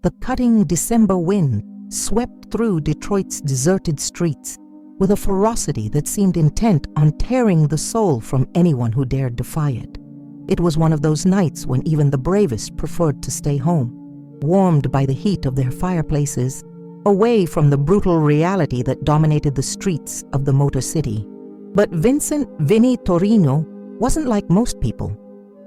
The cutting December wind swept through Detroit's deserted streets with a ferocity that seemed intent on tearing the soul from anyone who dared defy it. It was one of those nights when even the bravest preferred to stay home, warmed by the heat of their fireplaces, away from the brutal reality that dominated the streets of the Motor City. But Vincent "Vinny" Torino wasn't like most people.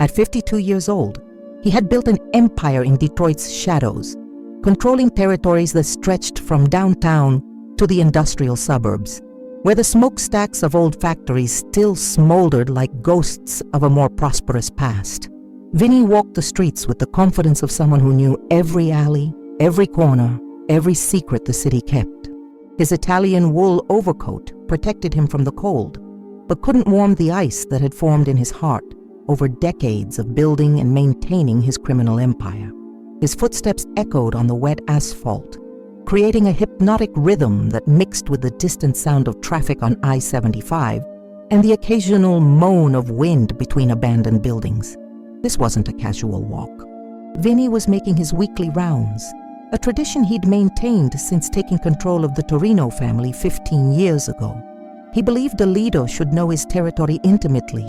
At 52 years old, he had built an empire in Detroit's shadows, controlling territories that stretched from downtown to the industrial suburbs, where the smokestacks of old factories still smoldered like ghosts of a more prosperous past. Vinny walked the streets with the confidence of someone who knew every alley, every corner, every secret the city kept. His Italian wool overcoat protected him from the cold, but couldn't warm the ice that had formed in his heart over decades of building and maintaining his criminal empire. His footsteps echoed on the wet asphalt, creating a hypnotic rhythm that mixed with the distant sound of traffic on I-75 and the occasional moan of wind between abandoned buildings. This wasn't a casual walk. Vinny was making his weekly rounds, a tradition he'd maintained since taking control of the Torino family 15 years ago. He believed a leader should know his territory intimately,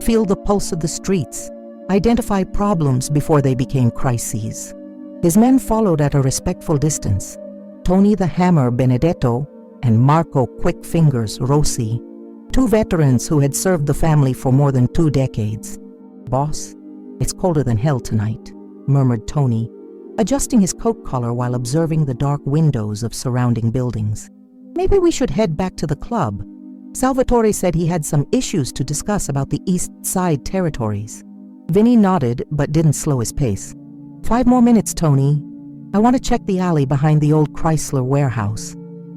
feel the pulse of the streets, identify problems before they became crises. His men followed at a respectful distance, Tony the Hammer Benedetto and Marco Quick Fingers Rossi, two veterans who had served the family for more than 2 decades. "Boss, it's colder than hell tonight," murmured Tony, adjusting his coat collar while observing the dark windows of surrounding buildings. "Maybe we should head back to the club. Salvatore said he had some issues to discuss about the East Side territories." Vinny nodded but didn't slow his pace. 5 more minutes, Tony. I want to check the alley behind the old Chrysler warehouse.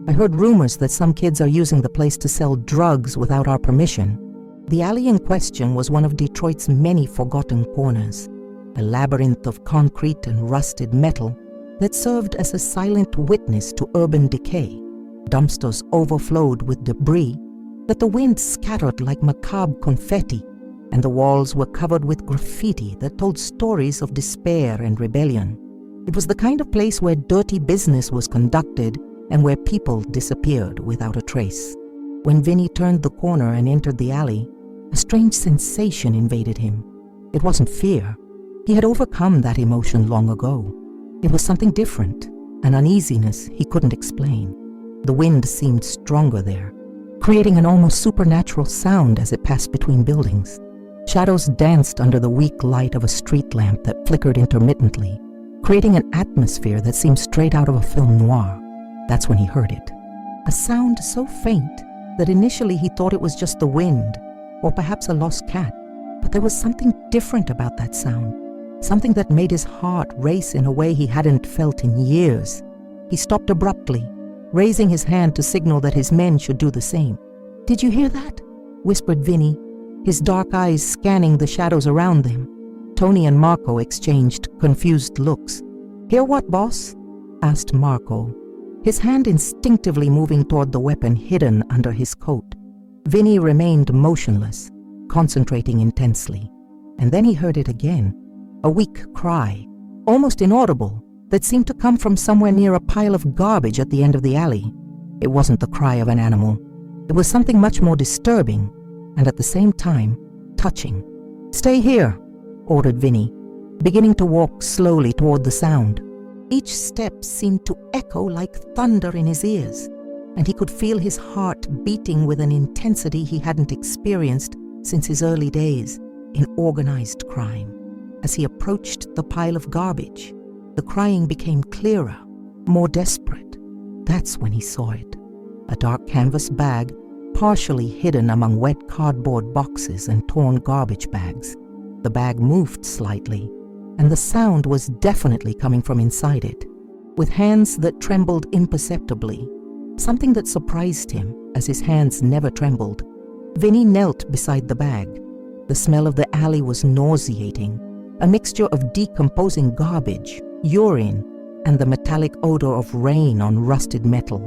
I heard rumors that some kids are using the place to sell drugs without our permission." The alley in question was one of Detroit's many forgotten corners, a labyrinth of concrete and rusted metal that served as a silent witness to urban decay. Dumpsters overflowed with debris that the wind scattered like macabre confetti, and the walls were covered with graffiti that told stories of despair and rebellion. It was the kind of place where dirty business was conducted and where people disappeared without a trace. When Vinny turned the corner and entered the alley, a strange sensation invaded him. It wasn't fear. He had overcome that emotion long ago. It was something different, an uneasiness he couldn't explain. The wind seemed stronger there, creating an almost supernatural sound as it passed between buildings. Shadows danced under the weak light of a street lamp that flickered intermittently, creating an atmosphere that seemed straight out of a film noir. That's when he heard it. A sound so faint that initially he thought it was just the wind, or perhaps a lost cat. But there was something different about that sound, something that made his heart race in a way he hadn't felt in years. He stopped abruptly, raising his hand to signal that his men should do the same. "Did you hear that?" whispered Vinny, his dark eyes scanning the shadows around them. Tony and Marco exchanged confused looks. "Hear what, boss?" asked Marco, his hand instinctively moving toward the weapon hidden under his coat. Vinny remained motionless, concentrating intensely. And then he heard it again, a weak cry, almost inaudible, that seemed to come from somewhere near a pile of garbage at the end of the alley. It wasn't the cry of an animal. It was something much more disturbing, and at the same time, touching. "Stay here," ordered Vinny, beginning to walk slowly toward the sound. Each step seemed to echo like thunder in his ears, and he could feel his heart beating with an intensity he hadn't experienced since his early days in organized crime. As he approached the pile of garbage, the crying became clearer, more desperate. That's when he saw it. A dark canvas bag, partially hidden among wet cardboard boxes and torn garbage bags. The bag moved slightly, and the sound was definitely coming from inside it, with hands that trembled imperceptibly, something that surprised him as his hands never trembled. Vinny knelt beside the bag. The smell of the alley was nauseating, a mixture of decomposing garbage, urine, and the metallic odor of rain on rusted metal.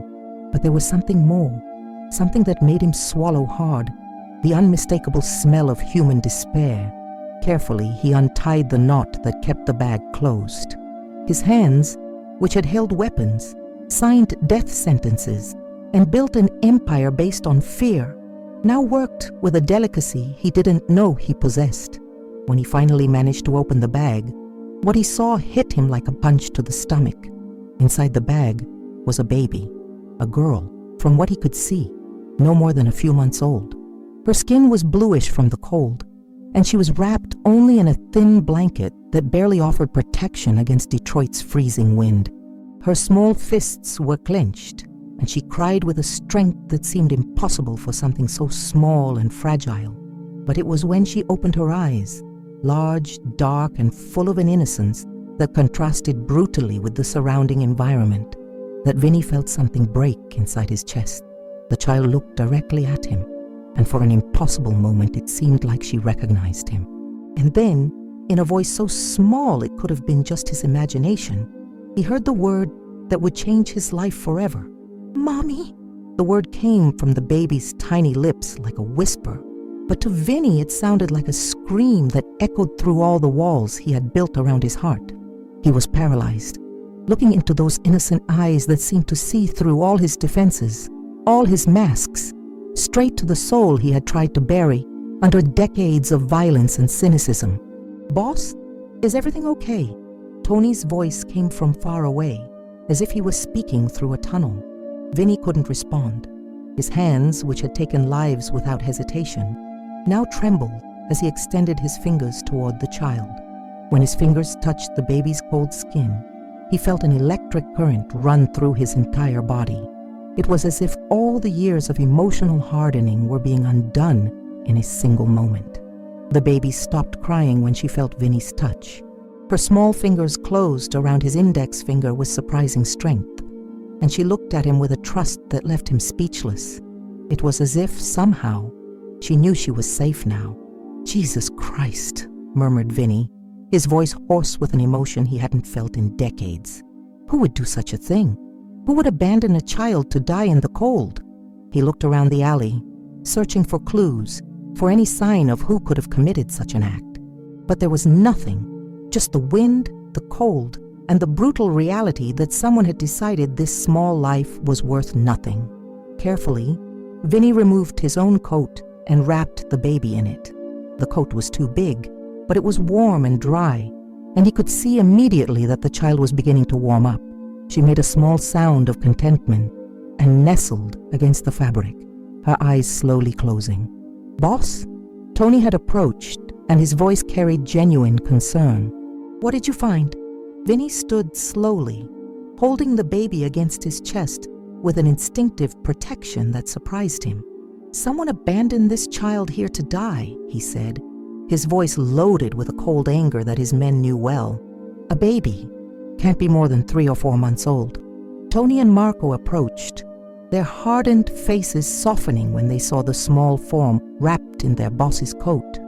But there was something more, something that made him swallow hard, the unmistakable smell of human despair. Carefully, he untied the knot that kept the bag closed. His hands, which had held weapons, signed death sentences, and built an empire based on fear, now worked with a delicacy he didn't know he possessed. When he finally managed to open the bag, what he saw hit him like a punch to the stomach. Inside the bag was a baby, a girl, from what he could see, no more than a few months old. Her skin was bluish from the cold, and she was wrapped only in a thin blanket that barely offered protection against Detroit's freezing wind. Her small fists were clenched, and she cried with a strength that seemed impossible for something so small and fragile. But it was when she opened her eyes, large, dark, and full of an innocence that contrasted brutally with the surrounding environment, that Vinny felt something break inside his chest. The child looked directly at him, and for an impossible moment it seemed like she recognized him. And then, in a voice so small it could have been just his imagination, he heard the word that would change his life forever. "Mommy!" The word came from the baby's tiny lips like a whisper, but to Vinny it sounded like a scream that echoed through all the walls he had built around his heart. He was paralyzed, looking into those innocent eyes that seemed to see through all his defenses, all his masks, straight to the soul he had tried to bury under decades of violence and cynicism. "Boss, is everything okay?" Tony's voice came from far away, as if he was speaking through a tunnel. Vinny couldn't respond. His hands, which had taken lives without hesitation, now trembled as he extended his fingers toward the child. When his fingers touched the baby's cold skin, he felt an electric current run through his entire body. It was as if all the years of emotional hardening were being undone in a single moment. The baby stopped crying when she felt Vinny's touch. Her small fingers closed around his index finger with surprising strength, and she looked at him with a trust that left him speechless. It was as if, somehow, she knew she was safe now. "Jesus Christ," murmured Vinny, his voice hoarse with an emotion he hadn't felt in decades. Who would do such a thing? Who would abandon a child to die in the cold? He looked around the alley, searching for clues, for any sign of who could have committed such an act. But there was nothing, just the wind, the cold, and the brutal reality that someone had decided this small life was worth nothing. Carefully, Vinny removed his own coat and wrapped the baby in it. The coat was too big, but it was warm and dry, and he could see immediately that the child was beginning to warm up. She made a small sound of contentment and nestled against the fabric, her eyes slowly closing. "Boss?" Tony had approached, and his voice carried genuine concern. "What did you find?" Vinny stood slowly, holding the baby against his chest with an instinctive protection that surprised him. "Someone abandoned this child here to die," he said, his voice loaded with a cold anger that his men knew well. "A baby. Can't be more than 3 or 4 months old." Tony and Marco approached, their hardened faces softening when they saw the small form wrapped in their boss's coat.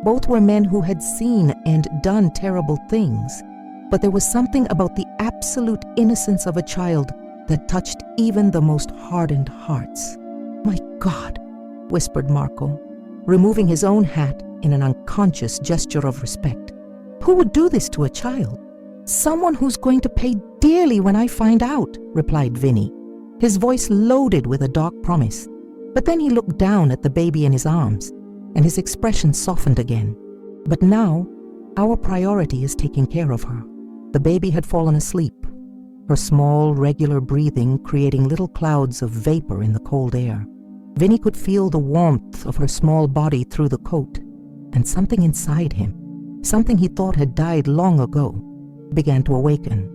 Both were men who had seen and done terrible things, but there was something about the absolute innocence of a child that touched even the most hardened hearts. "My God," whispered Marco, removing his own hat in an unconscious gesture of respect. "Who would do this to a child?" "Someone who's going to pay dearly when I find out," replied Vinny, his voice loaded with a dark promise. But then he looked down at the baby in his arms, and his expression softened again. "But now, our priority is taking care of her." The baby had fallen asleep, her small, regular breathing creating little clouds of vapor in the cold air. Vinny could feel the warmth of her small body through the coat, and something inside him, something he thought had died long ago, began to awaken.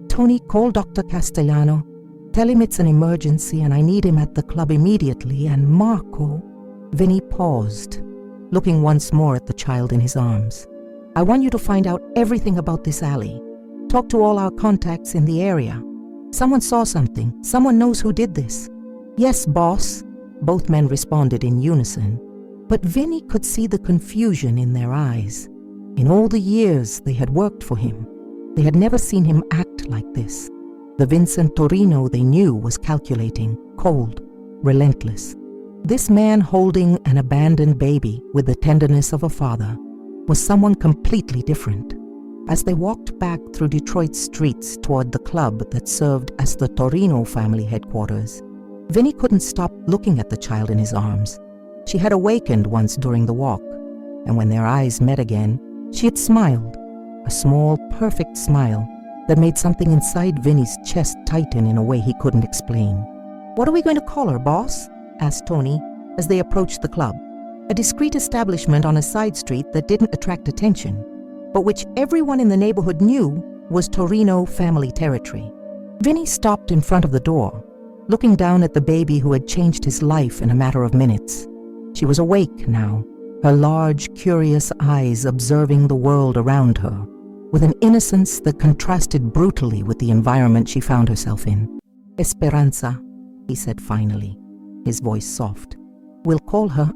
"Tony, call Dr. Castellano. Tell him it's an emergency and I need him at the club immediately. And Marco..." Vinny paused, looking once more at the child in his arms. "I want you to find out everything about this alley. Talk to all our contacts in the area. Someone saw something. Someone knows who did this." "Yes, boss," both men responded in unison. But Vinny could see the confusion in their eyes. In all the years they had worked for him, they had never seen him act like this. The Vincent Torino they knew was calculating, cold, relentless. This man holding an abandoned baby with the tenderness of a father was someone completely different. As they walked back through Detroit's streets toward the club that served as the Torino family headquarters, Vinny couldn't stop looking at the child in his arms. She had awakened once during the walk, and when their eyes met again, she had smiled, a small, perfect smile that made something inside Vinny's chest tighten in a way he couldn't explain. "What are we going to call her, boss?" asked Tony as they approached the club, a discreet establishment on a side street that didn't attract attention, but which everyone in the neighborhood knew was Torino family territory. Vinny stopped in front of the door, looking down at the baby who had changed his life in a matter of minutes. She was awake now, her large, curious eyes observing the world around her, with an innocence that contrasted brutally with the environment she found herself in. "Esperanza," he said finally, his voice soft. "We'll call her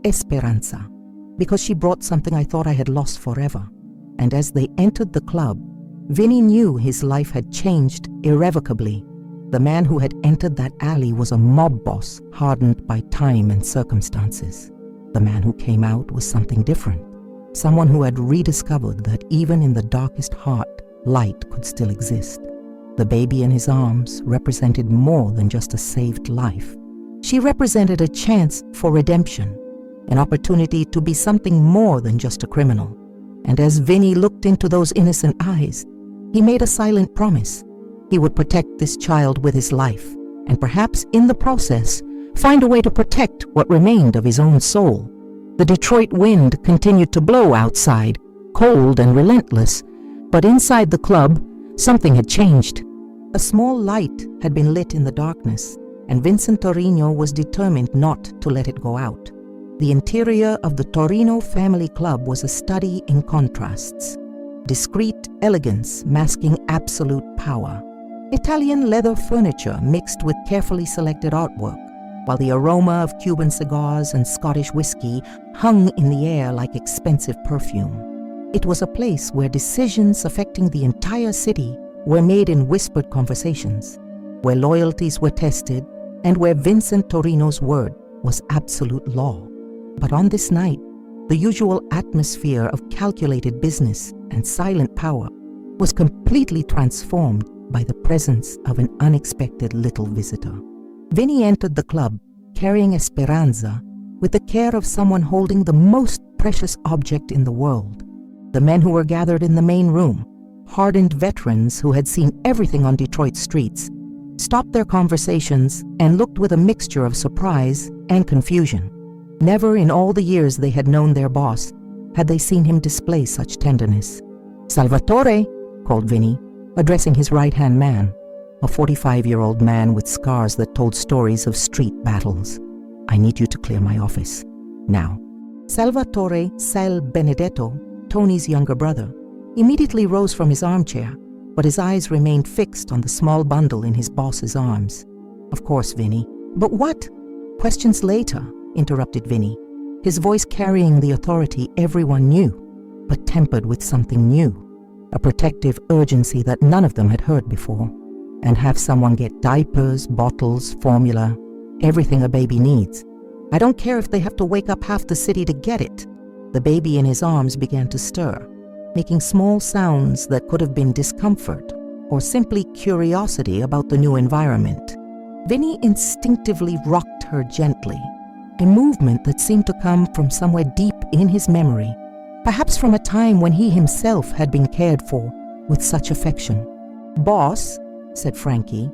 Esperanza, because she brought something I thought I had lost forever." And as they entered the club, Vinny knew his life had changed irrevocably. The man who had entered that alley was a mob boss hardened by time and circumstances. The man who came out was something different, someone who had rediscovered that even in the darkest heart, light could still exist. The baby in his arms represented more than just a saved life. She represented a chance for redemption, an opportunity to be something more than just a criminal. And as Vinny looked into those innocent eyes, he made a silent promise. He would protect this child with his life, and perhaps in the process, find a way to protect what remained of his own soul. The Detroit wind continued to blow outside, cold and relentless, but inside the club, something had changed. A small light had been lit in the darkness, and Vincent Torino was determined not to let it go out. The interior of the Torino family club was a study in contrasts. Discreet elegance masking absolute power. Italian leather furniture mixed with carefully selected artwork, while the aroma of Cuban cigars and Scottish whiskey hung in the air like expensive perfume. It was a place where decisions affecting the entire city were made in whispered conversations, where loyalties were tested, and where Vincent Torino's word was absolute law. But on this night, the usual atmosphere of calculated business and silent power was completely transformed by the presence of an unexpected little visitor. Vinny entered the club carrying Esperanza with the care of someone holding the most precious object in the world. The men who were gathered in the main room, hardened veterans who had seen everything on Detroit streets, stopped their conversations and looked with a mixture of surprise and confusion. Never in all the years they had known their boss had they seen him display such tenderness. "Salvatore," called Vinny, addressing his right-hand man, a 45-year-old man with scars that told stories of street battles. "I need you to clear my office, now." Salvatore Sal Benedetto, Tony's younger brother, immediately rose from his armchair, but his eyes remained fixed on the small bundle in his boss's arms. "Of course, Vinny. But what?" "Questions later," interrupted Vinny, his voice carrying the authority everyone knew, but tempered with something new, a protective urgency that none of them had heard before. "And have someone get diapers, bottles, formula, everything a baby needs. I don't care if they have to wake up half the city to get it." The baby in his arms began to stir, making small sounds that could have been discomfort or simply curiosity about the new environment. Vinny instinctively rocked her gently, a movement that seemed to come from somewhere deep in his memory, perhaps from a time when he himself had been cared for with such affection. "Boss," said Frankie,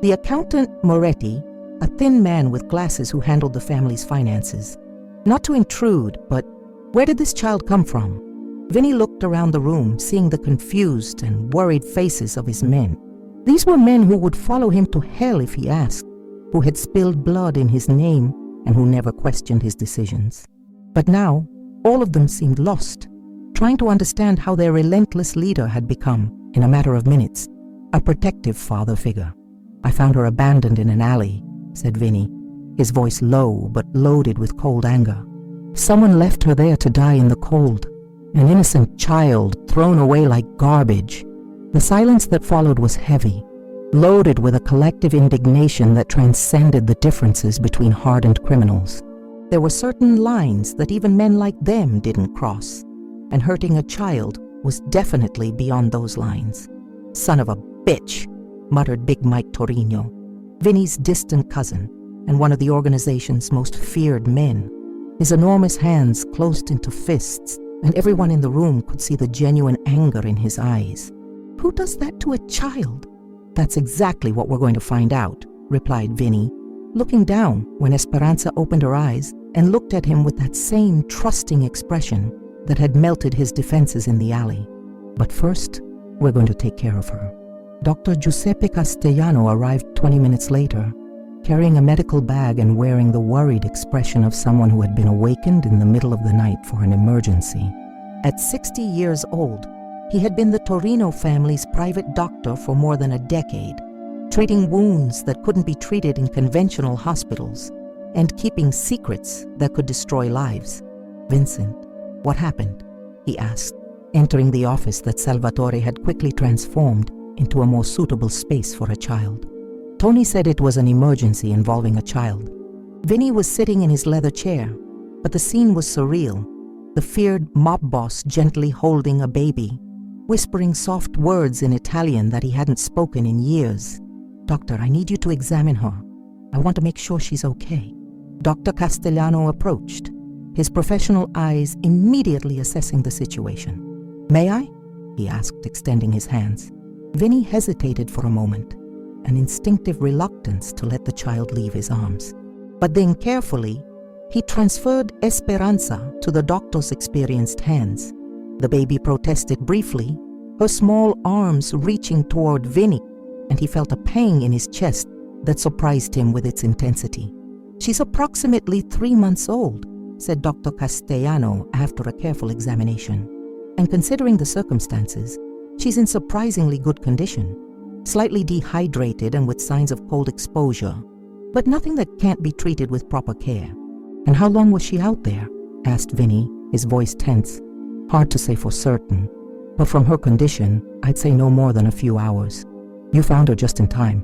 the accountant Moretti, a thin man with glasses who handled the family's finances. "Not to intrude, but where did this child come from?" Vinny looked around the room, seeing the confused and worried faces of his men. These were men who would follow him to hell if he asked, who had spilled blood in his name and who never questioned his decisions. But now, all of them seemed lost, trying to understand how their relentless leader had become, in a matter of minutes, a protective father figure. "I found her abandoned in an alley," said Vinny, his voice low but loaded with cold anger. "Someone left her there to die in the cold, an innocent child thrown away like garbage." The silence that followed was heavy, loaded with a collective indignation that transcended the differences between hardened criminals. There were certain lines that even men like them didn't cross, and hurting a child was definitely beyond those lines. "Son of a bitch," muttered Big Mike Torino, Vinny's distant cousin and one of the organization's most feared men. His enormous hands closed into fists, and everyone in the room could see the genuine anger in his eyes. "Who does that to a child?" "That's exactly what we're going to find out," replied Vinny, looking down when Esperanza opened her eyes and looked at him with that same trusting expression that had melted his defenses in the alley. "But first, we're going to take care of her." Dr. Giuseppe Castellano arrived 20 minutes later, carrying a medical bag and wearing the worried expression of someone who had been awakened in the middle of the night for an emergency. At 60 years old, he had been the Torino family's private doctor for more than a decade, treating wounds that couldn't be treated in conventional hospitals and keeping secrets that could destroy lives. "Vincent, what happened?" he asked, entering the office that Salvatore had quickly transformed into a more suitable space for a child. Tony said it was an emergency involving a child. Vinny was sitting in his leather chair, but the scene was surreal. The feared mob boss gently holding a baby, whispering soft words in Italian that he hadn't spoken in years. "Doctor, I need you to examine her. I want to make sure she's okay." Dr. Castellano approached, his professional eyes immediately assessing the situation. "May I?" he asked, extending his hands. Vinny hesitated for a moment, an instinctive reluctance to let the child leave his arms. But then carefully, he transferred Esperanza to the doctor's experienced hands. The baby protested briefly, her small arms reaching toward Vinny, and he felt a pang in his chest that surprised him with its intensity. "She's approximately 3 months old," said Dr. Castellano after a careful examination. "And considering the circumstances, she's in surprisingly good condition, slightly dehydrated and with signs of cold exposure, but nothing that can't be treated with proper care." "And how long was she out there?" asked Vinny, his voice tense. "Hard to say for certain, but from her condition, I'd say no more than a few hours. You found her just in time."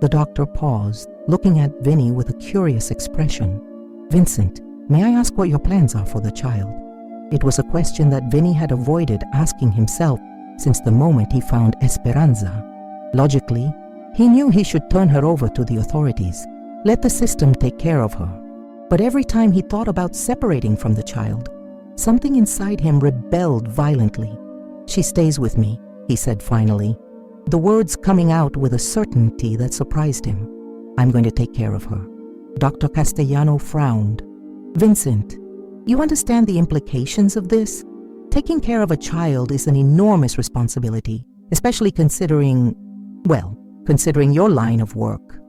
The doctor paused, looking at Vinny with a curious expression. "Vincent, may I ask what your plans are for the child?" It was a question that Vinny had avoided asking himself since the moment he found Esperanza. Logically, he knew he should turn her over to the authorities, let the system take care of her. But every time he thought about separating from the child, something inside him rebelled violently. "She stays with me," he said finally, the words coming out with a certainty that surprised him. "I'm going to take care of her." Dr. Castellano frowned. "Vincent, you understand the implications of this? Taking care of a child is an enormous responsibility, especially considering your line of work."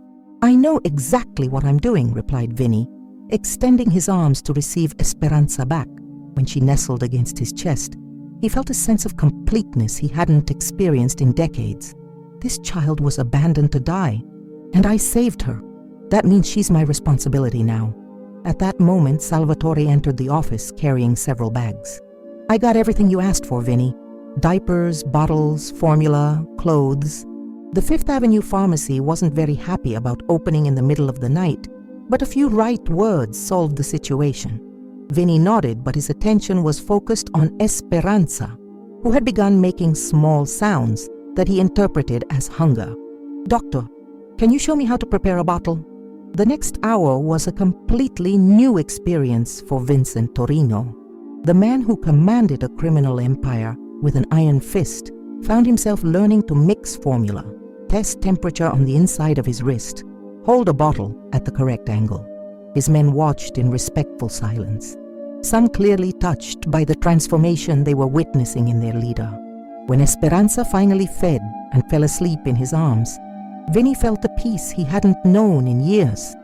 "I know exactly what I'm doing," replied Vinny, extending his arms to receive Esperanza back. When she nestled against his chest, he felt a sense of completeness he hadn't experienced in decades. This child was abandoned to die, and I saved her. That means she's my responsibility now. At that moment, Salvatore entered the office carrying several bags. "I got everything you asked for, Vinny. Diapers, bottles, formula, clothes." The Fifth Avenue pharmacy wasn't very happy about opening in the middle of the night, but a few right words solved the situation. Vinny nodded, but his attention was focused on Esperanza, who had begun making small sounds that he interpreted as hunger. "Doctor, can you show me how to prepare a bottle?" The next hour was a completely new experience for Vincent Torino. The man who commanded a criminal empire with an iron fist found himself learning to mix formula, test temperature on the inside of his wrist, hold a bottle at the correct angle. His men watched in respectful silence, some clearly touched by the transformation they were witnessing in their leader. When Esperanza finally fed and fell asleep in his arms, Vinny felt a peace he hadn't known in years.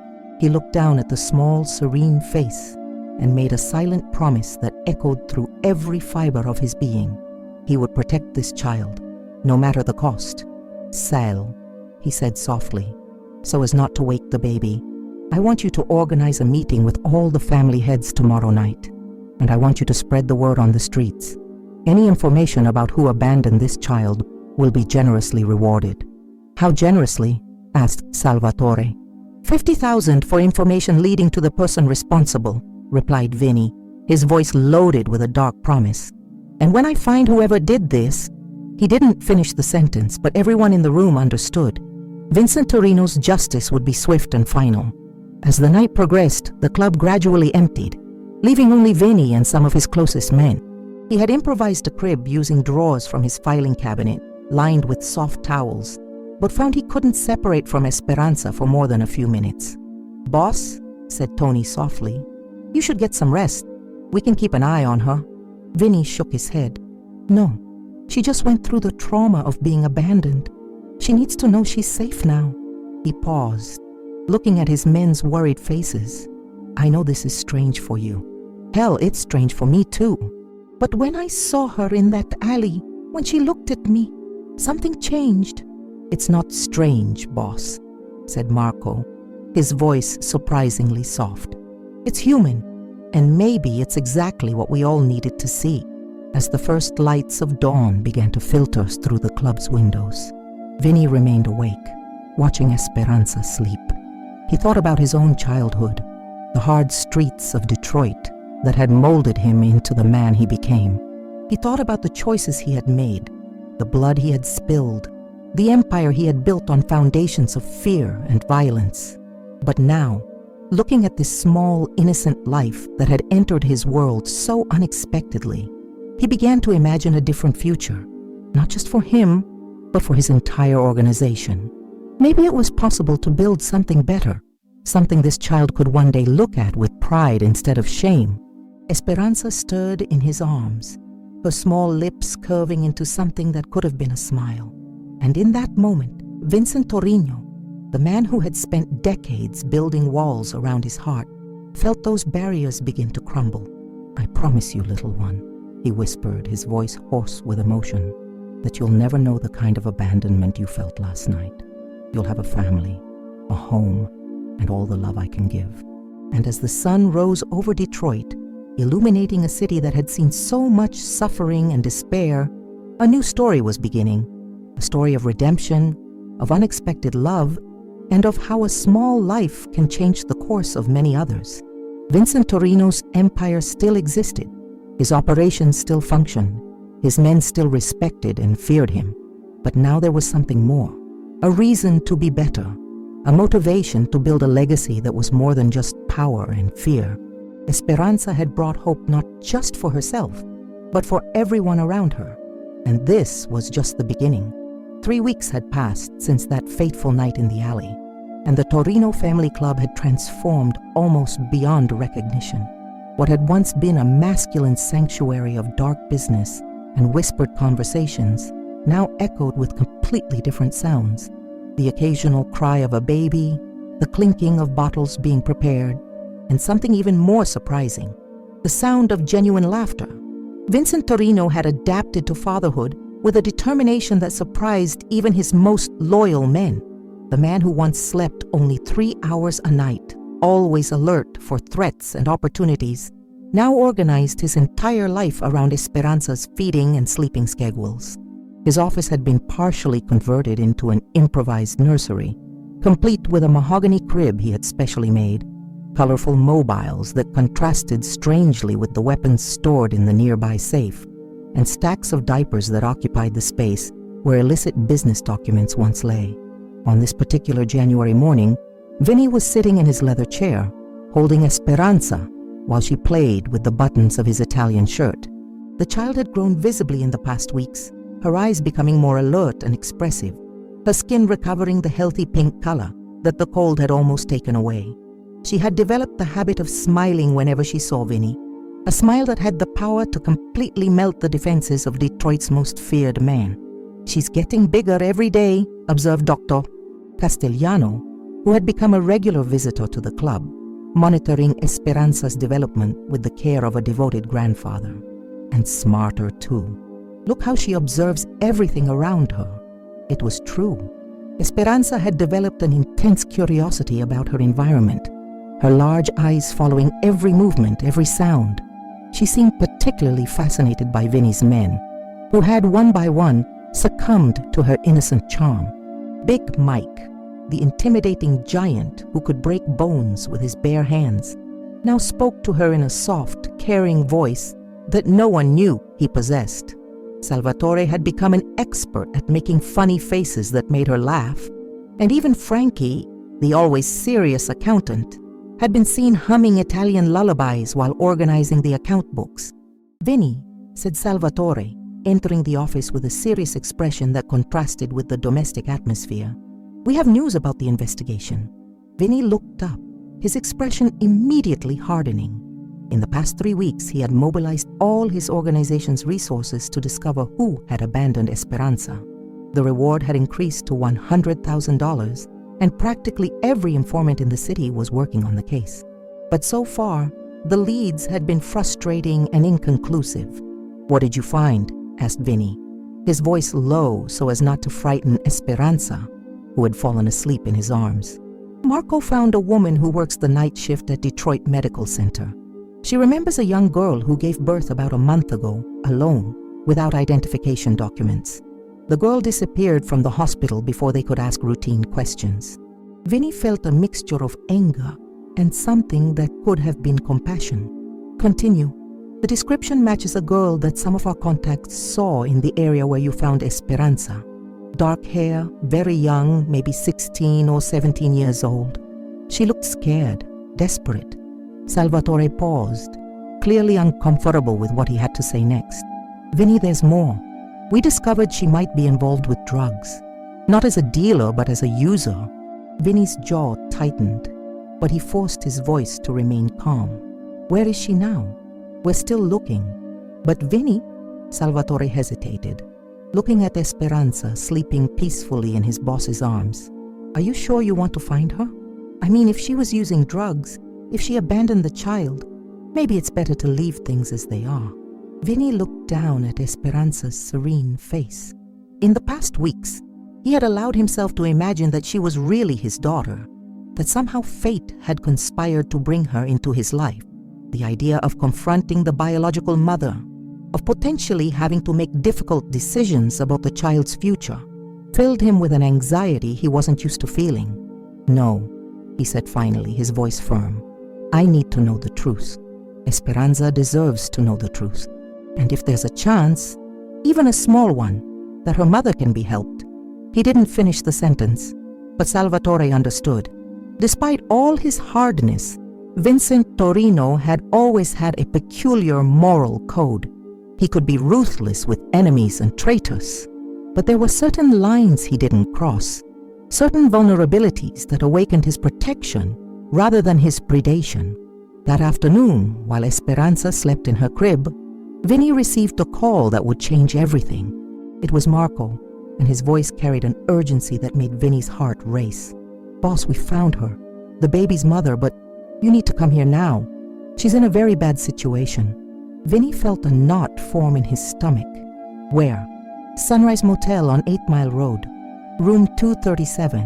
He looked down at the small, serene face and made a silent promise that echoed through every fiber of his being. He would protect this child, no matter the cost. "Sal," he said softly, so as not to wake the baby, "I want you to organize a meeting with all the family heads tomorrow night, and I want you to spread the word on the streets. Any information about who abandoned this child will be generously rewarded." "How generously?" asked Salvatore. 50,000 for information leading to the person responsible," replied Vinny, his voice loaded with a dark promise. And when I find whoever did this," he didn't finish the sentence, but everyone in the room understood. Vincent Torino's justice would be swift and final. As the night progressed, the club gradually emptied, leaving only Vinny and some of his closest men. He had improvised a crib using drawers from his filing cabinet, lined with soft towels, but found he couldn't separate from Esperanza for more than a few minutes. "Boss," said Tony softly, "you should get some rest. We can keep an eye on her." Vinny shook his head. "No, she just went through the trauma of being abandoned. She needs to know she's safe now." He paused, looking at his men's worried faces. "I know this is strange for you. Hell, it's strange for me too. But when I saw her in that alley, when she looked at me, something changed." "It's not strange, boss," said Marco, his voice surprisingly soft. "It's human, and maybe it's exactly what we all needed to see." As the first lights of dawn began to filter through the club's windows, Vinny remained awake, watching Esperanza sleep. He thought about his own childhood, the hard streets of Detroit that had molded him into the man he became. He thought about the choices he had made, the blood he had spilled, the empire he had built on foundations of fear and violence. But now, looking at this small, innocent life that had entered his world so unexpectedly, he began to imagine a different future, not just for him, but for his entire organization. Maybe it was possible to build something better, something this child could one day look at with pride instead of shame. Esperanza stirred in his arms, her small lips curving into something that could have been a smile. And in that moment, Vincent Torino, the man who had spent decades building walls around his heart, felt those barriers begin to crumble. "I promise you, little one," he whispered, his voice hoarse with emotion, "that you'll never know the kind of abandonment you felt last night. You'll have a family, a home, and all the love I can give." And as the sun rose over Detroit, illuminating a city that had seen so much suffering and despair, a new story was beginning. A story of redemption, of unexpected love, and of how a small life can change the course of many others. Vincent Torino's empire still existed. His operations still functioned. His men still respected and feared him. But now there was something more. A reason to be better. A motivation to build a legacy that was more than just power and fear. Esperanza had brought hope not just for herself, but for everyone around her. And this was just the beginning. 3 weeks had passed since that fateful night in the alley, and the Torino Family Club had transformed almost beyond recognition. What had once been a masculine sanctuary of dark business and whispered conversations now echoed with completely different sounds. The occasional cry of a baby, the clinking of bottles being prepared, and something even more surprising, the sound of genuine laughter. Vincent Torino had adapted to fatherhood with a determination that surprised even his most loyal men. The man who once slept only 3 hours a night, always alert for threats and opportunities, now organized his entire life around Esperanza's feeding and sleeping schedules. His office had been partially converted into an improvised nursery, complete with a mahogany crib he had specially made, colorful mobiles that contrasted strangely with the weapons stored in the nearby safe, and stacks of diapers that occupied the space where illicit business documents once lay. On this particular January morning, Vinny was sitting in his leather chair, holding Esperanza while she played with the buttons of his Italian shirt. The child had grown visibly in the past weeks, her eyes becoming more alert and expressive, her skin recovering the healthy pink color that the cold had almost taken away. She had developed the habit of smiling whenever she saw Vinny, a smile that had the power to completely melt the defenses of Detroit's most feared man. "She's getting bigger every day," observed Dr. Castellano, who had become a regular visitor to the club, monitoring Esperanza's development with the care of a devoted grandfather. "And smarter too. Look how she observes everything around her." It was true. Esperanza had developed an intense curiosity about her environment, her large eyes following every movement, every sound. She seemed particularly fascinated by Vinny's men, who had one by one succumbed to her innocent charm. Big Mike, the intimidating giant who could break bones with his bare hands, now spoke to her in a soft, caring voice that no one knew he possessed. Salvatore had become an expert at making funny faces that made her laugh, and even Frankie, the always serious accountant, had been seen humming Italian lullabies while organizing the account books. "Vinny," said Salvatore, entering the office with a serious expression that contrasted with the domestic atmosphere. "We have news about the investigation." Vinny looked up, his expression immediately hardening. In the past 3 weeks, he had mobilized all his organization's resources to discover who had abandoned Esperanza. The reward had increased to $100,000, and practically every informant in the city was working on the case. But so far, the leads had been frustrating and inconclusive. "What did you find?" asked Vinny, his voice low so as not to frighten Esperanza, who had fallen asleep in his arms. "Marco found a woman who works the night shift at Detroit Medical Center. She remembers a young girl who gave birth about a month ago, alone, without identification documents. The girl disappeared from the hospital before they could ask routine questions." Vinny felt a mixture of anger and something that could have been compassion. "Continue. The description matches a girl that some of our contacts saw in the area where you found Esperanza. Dark hair, very young, maybe 16 or 17 years old. She looked scared, desperate." Salvatore paused, clearly uncomfortable with what he had to say next. "Vinny, there's more. We discovered she might be involved with drugs. Not as a dealer, but as a user." Vinny's jaw tightened, but he forced his voice to remain calm. "Where is she now?" "We're still looking." "But Vinny," Salvatore hesitated, looking at Esperanza sleeping peacefully in his boss's arms. "Are you sure you want to find her? I mean, if she was using drugs, if she abandoned the child, maybe it's better to leave things as they are." Vinny looked down at Esperanza's serene face. In the past weeks, he had allowed himself to imagine that she was really his daughter, that somehow fate had conspired to bring her into his life. The idea of confronting the biological mother, of potentially having to make difficult decisions about the child's future, filled him with an anxiety he wasn't used to feeling. "No," he said finally, his voice firm. "I need to know the truth. Esperanza deserves to know the truth. And if there's a chance, even a small one, that her mother can be helped." He didn't finish the sentence, but Salvatore understood. Despite all his hardness, Vincent Torino had always had a peculiar moral code. He could be ruthless with enemies and traitors, but there were certain lines he didn't cross, certain vulnerabilities that awakened his protection rather than his predation. That afternoon, while Esperanza slept in her crib, Vinny received a call that would change everything. It was Marco, and his voice carried an urgency that made Vinny's heart race. "Boss, we found her, the baby's mother, but you need to come here now. She's in a very bad situation." Vinny felt a knot form in his stomach. "Where?" "Sunrise Motel on 8 Mile Road, room 237.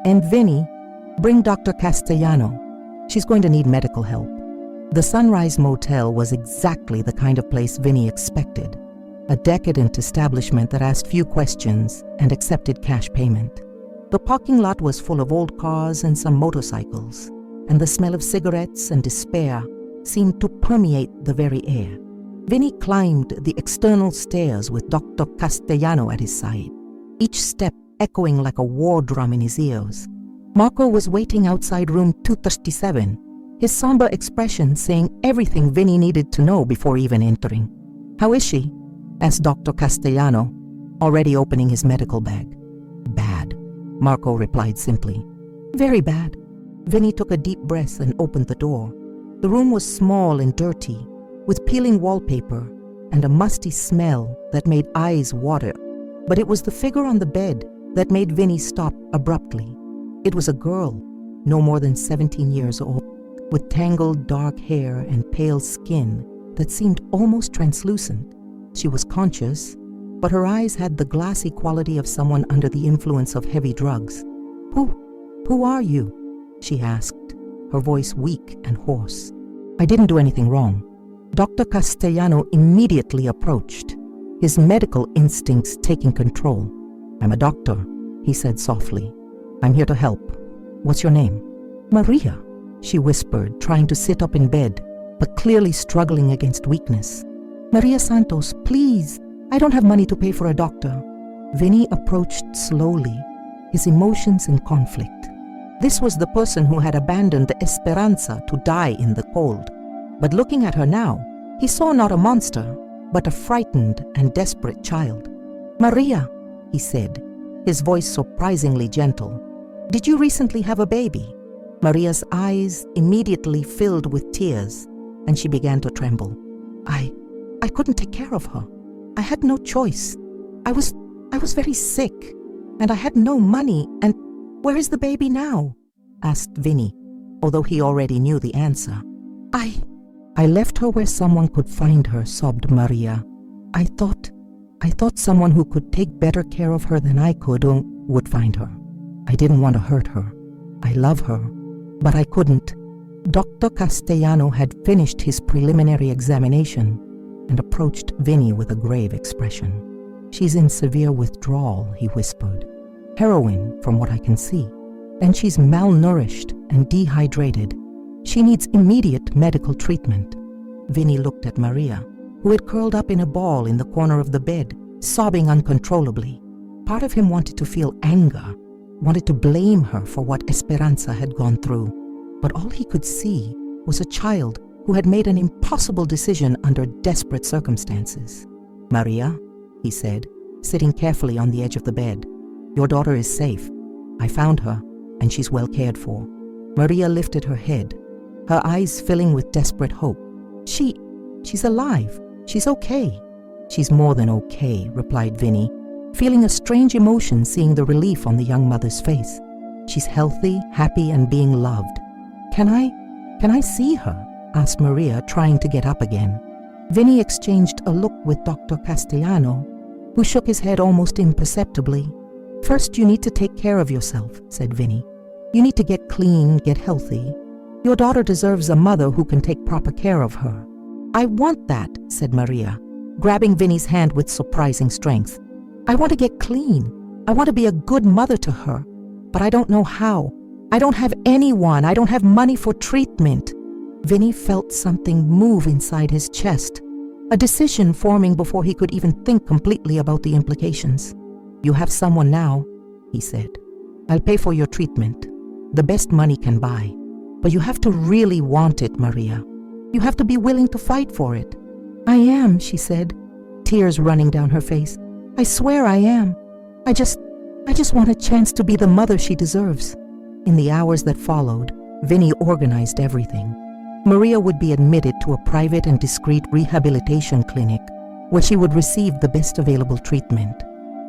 And Vinny, bring Dr. Castellano. She's going to need medical help." The Sunrise Motel was exactly the kind of place Vinny expected. A decadent establishment that asked few questions and accepted cash payment. The parking lot was full of old cars and some motorcycles, and the smell of cigarettes and despair seemed to permeate the very air. Vinny climbed the external stairs with Dr. Castellano at his side, each step echoing like a war drum in his ears. Marco was waiting outside room 237, his somber expression saying everything Vinny needed to know before even entering. "How is she?" asked Dr. Castellano, already opening his medical bag. "Bad," Marco replied simply. "Very bad." Vinny took a deep breath and opened the door. The room was small and dirty, with peeling wallpaper and a musty smell that made eyes water. But it was the figure on the bed that made Vinny stop abruptly. It was a girl, no more than 17 years old, with tangled dark hair and pale skin that seemed almost translucent. She was conscious, but her eyes had the glassy quality of someone under the influence of heavy drugs. Who are you?" she asked, her voice weak and hoarse. "I didn't do anything wrong." Dr. Castellano immediately approached, his medical instincts taking control. "I'm a doctor," he said softly. "I'm here to help. What's your name?" "Maria," she whispered, trying to sit up in bed, but clearly struggling against weakness. Maria Santos, please. I don't have money to pay for a doctor. Vinny approached slowly, his emotions in conflict. This was the person who had abandoned Esperanza to die in the cold. But looking at her now, he saw not a monster, but a frightened and desperate child. Maria, he said, his voice surprisingly gentle, did you recently have a baby? Maria's eyes immediately filled with tears, and she began to tremble. I couldn't take care of her. I had no choice. I was very sick, and I had no money, and where is the baby now? Asked Vinny, although he already knew the answer. I left her where someone could find her, sobbed Maria. I thought someone who could take better care of her than I could would find her. I didn't want to hurt her. I love her, but I couldn't. Dr. Castellano had finished his preliminary examination and approached Vinny with a grave expression. She's in severe withdrawal, he whispered. Heroin, from what I can see. And she's malnourished and dehydrated. She needs immediate medical treatment. Vinny looked at Maria, who had curled up in a ball in the corner of the bed, sobbing uncontrollably. Part of him wanted to feel anger, wanted to blame her for what Esperanza had gone through. But all he could see was a child who had made an impossible decision under desperate circumstances. Maria, he said, sitting carefully on the edge of the bed, your daughter is safe. I found her, and she's well cared for. Maria lifted her head, her eyes filling with desperate hope. She's alive. She's okay. She's more than okay, replied Vinny, feeling a strange emotion seeing the relief on the young mother's face. She's healthy, happy, and being loved. Can I see her? Asked Maria, trying to get up again. Vinny exchanged a look with Dr. Castellano, who shook his head almost imperceptibly. First, you need to take care of yourself, said Vinny. You need to get clean, get healthy. Your daughter deserves a mother who can take proper care of her. I want that, said Maria, grabbing Vinny's hand with surprising strength. I want to get clean. I want to be a good mother to her, but I don't know how. I don't have anyone. I don't have money for treatment. Vinny felt something move inside his chest, a decision forming before he could even think completely about the implications. You have someone now, he said. I'll pay for your treatment, the best money can buy. But you have to really want it, Maria. You have to be willing to fight for it. I am, she said, tears running down her face. I swear I am. I just want a chance to be the mother she deserves. In the hours that followed, Vinny organized everything. Maria would be admitted to a private and discreet rehabilitation clinic where she would receive the best available treatment.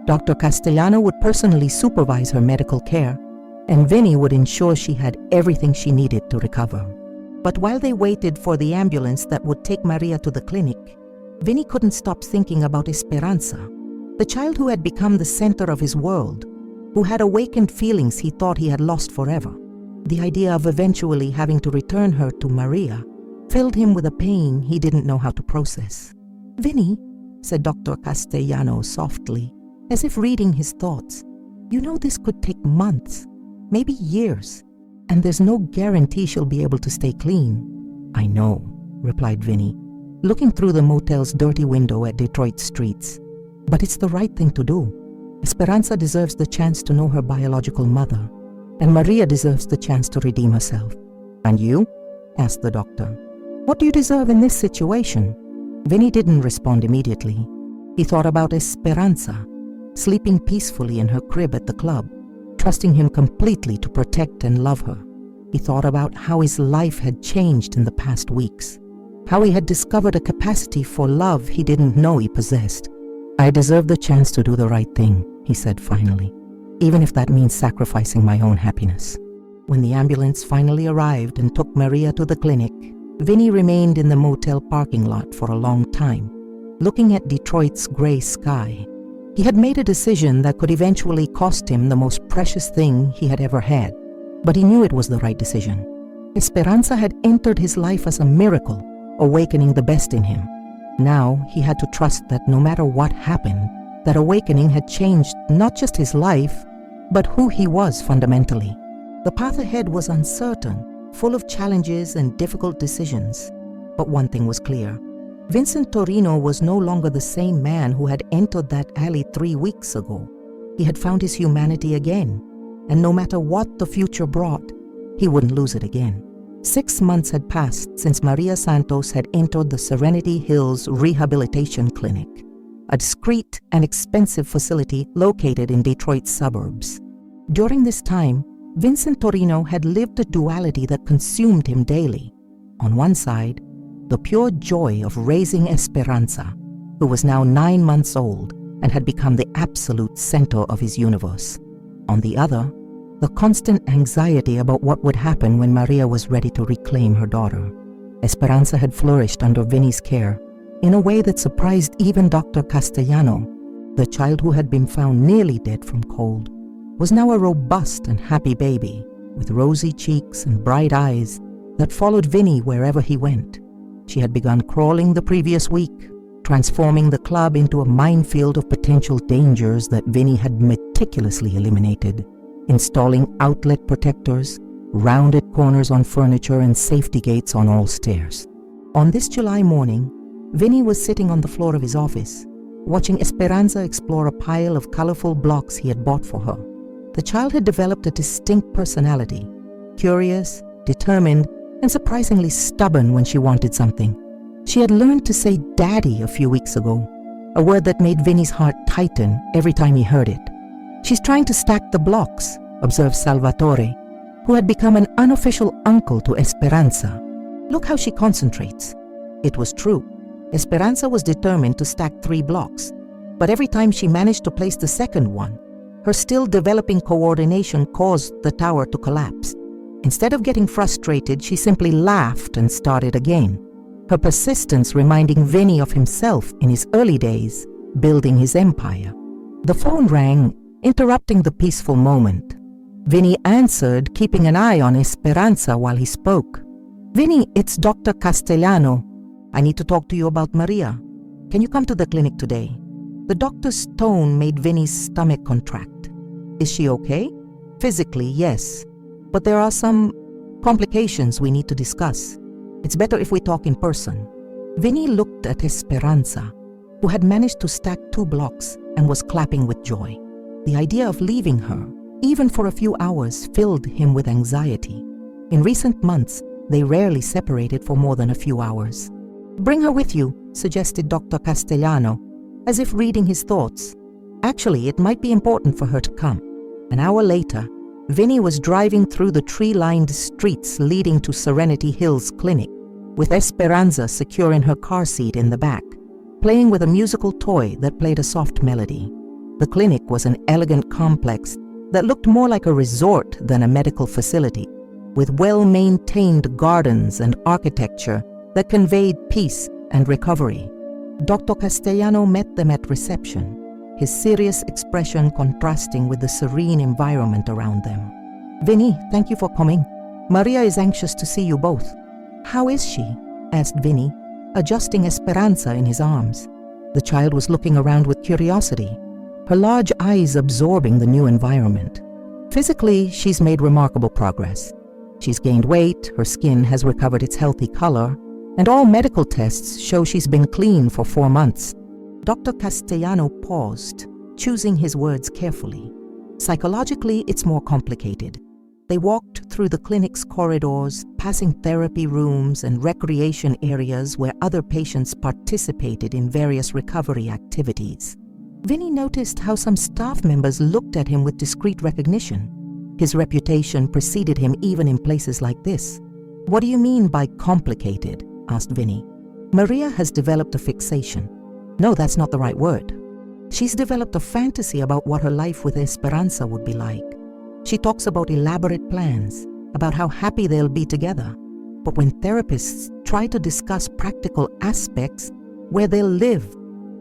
Dr. Castellano would personally supervise her medical care, and Vinny would ensure she had everything she needed to recover. But while they waited for the ambulance that would take Maria to the clinic, Vinny couldn't stop thinking about Esperanza, the child who had become the center of his world, who had awakened feelings he thought he had lost forever. The idea of eventually having to return her to Maria filled him with a pain he didn't know how to process. Vinny, said Dr. Castellano softly, as if reading his thoughts, you know this could take months, maybe years, and there's no guarantee she'll be able to stay clean. I know, replied Vinny, looking through the motel's dirty window at Detroit streets. But it's the right thing to do. Esperanza deserves the chance to know her biological mother, and Maria deserves the chance to redeem herself. And you? Asked the doctor. What do you deserve in this situation? Vinny didn't respond immediately. He thought about Esperanza, sleeping peacefully in her crib at the club, trusting him completely to protect and love her. He thought about how his life had changed in the past weeks, how he had discovered a capacity for love he didn't know he possessed. I deserve the chance to do the right thing, he said finally, even if that means sacrificing my own happiness. When the ambulance finally arrived and took Maria to the clinic, Vinny remained in the motel parking lot for a long time, looking at Detroit's gray sky. He had made a decision that could eventually cost him the most precious thing he had ever had, but he knew it was the right decision. Esperanza had entered his life as a miracle, awakening the best in him. Now he had to trust that no matter what happened, that awakening had changed not just his life, but who he was fundamentally. The path ahead was uncertain, full of challenges and difficult decisions. But one thing was clear. Vincent Torino was no longer the same man who had entered that alley 3 weeks ago. He had found his humanity again, and no matter what the future brought, he wouldn't lose it again. 6 months had passed since Maria Santos had entered the Serenity Hills Rehabilitation Clinic, a discreet and expensive facility located in Detroit's suburbs. During this time, Vincent Torino had lived a duality that consumed him daily. On one side, the pure joy of raising Esperanza, who was now 9 months old and had become the absolute center of his universe. On the other, the constant anxiety about what would happen when Maria was ready to reclaim her daughter. Esperanza had flourished under Vinny's care in a way that surprised even Dr. Castellano. The child who had been found nearly dead from cold was now a robust and happy baby with rosy cheeks and bright eyes that followed Vinny wherever he went. She had begun crawling the previous week, transforming the club into a minefield of potential dangers that Vinny had meticulously eliminated, installing outlet protectors, rounded corners on furniture, and safety gates on all stairs. On this July morning, Vinny was sitting on the floor of his office, watching Esperanza explore a pile of colorful blocks he had bought for her. The child had developed a distinct personality, curious, determined, and surprisingly stubborn when she wanted something. She had learned to say daddy a few weeks ago, a word that made Vinny's heart tighten every time he heard it. She's trying to stack the blocks, observed Salvatore, who had become an unofficial uncle to Esperanza. Look how she concentrates. It was true. Esperanza was determined to stack 3 blocks, but every time she managed to place the second one, her still developing coordination caused the tower to collapse. Instead of getting frustrated, she simply laughed and started again, her persistence reminding Vinny of himself in his early days, building his empire. The phone rang, interrupting the peaceful moment. Vinny answered, keeping an eye on Esperanza while he spoke. "Vinny, it's Dr. Castellano. I need to talk to you about Maria. Can you come to the clinic today?" The doctor's tone made Vinny's stomach contract. "Is she okay?" "Physically, yes. But there are some complications we need to discuss. It's better if we talk in person." Vinny looked at Esperanza, who had managed to stack 2 blocks and was clapping with joy. The idea of leaving her, even for a few hours, filled him with anxiety. In recent months, they rarely separated for more than a few hours. "Bring her with you," suggested Dr. Castellano, as if reading his thoughts. Actually, it might be important for her to come. An hour later, Vinny was driving through the tree-lined streets leading to Serenity Hills Clinic, with Esperanza secure in her car seat in the back, playing with a musical toy that played a soft melody. The clinic was an elegant complex that looked more like a resort than a medical facility, with well-maintained gardens and architecture that conveyed peace and recovery. Dr. Castellano met them at reception, his serious expression contrasting with the serene environment around them. "Vinny, thank you for coming. Maria is anxious to see you both." "How is she?" asked Vinny, adjusting Esperanza in his arms. The child was looking around with curiosity, her large eyes absorbing the new environment. "Physically, she's made remarkable progress. She's gained weight, her skin has recovered its healthy color, and all medical tests show she's been clean for 4 months. Dr. Castellano paused, choosing his words carefully. Psychologically, it's more complicated. They walked through the clinic's corridors, passing therapy rooms and recreation areas where other patients participated in various recovery activities. Vinny noticed how some staff members looked at him with discreet recognition. His reputation preceded him even in places like this. "What do you mean by complicated?" asked Vinny. "Maria has developed a fixation." "No, that's not the right word. She's developed a fantasy about what her life with Esperanza would be like. She talks about elaborate plans, about how happy they'll be together. But when therapists try to discuss practical aspects, where they'll live,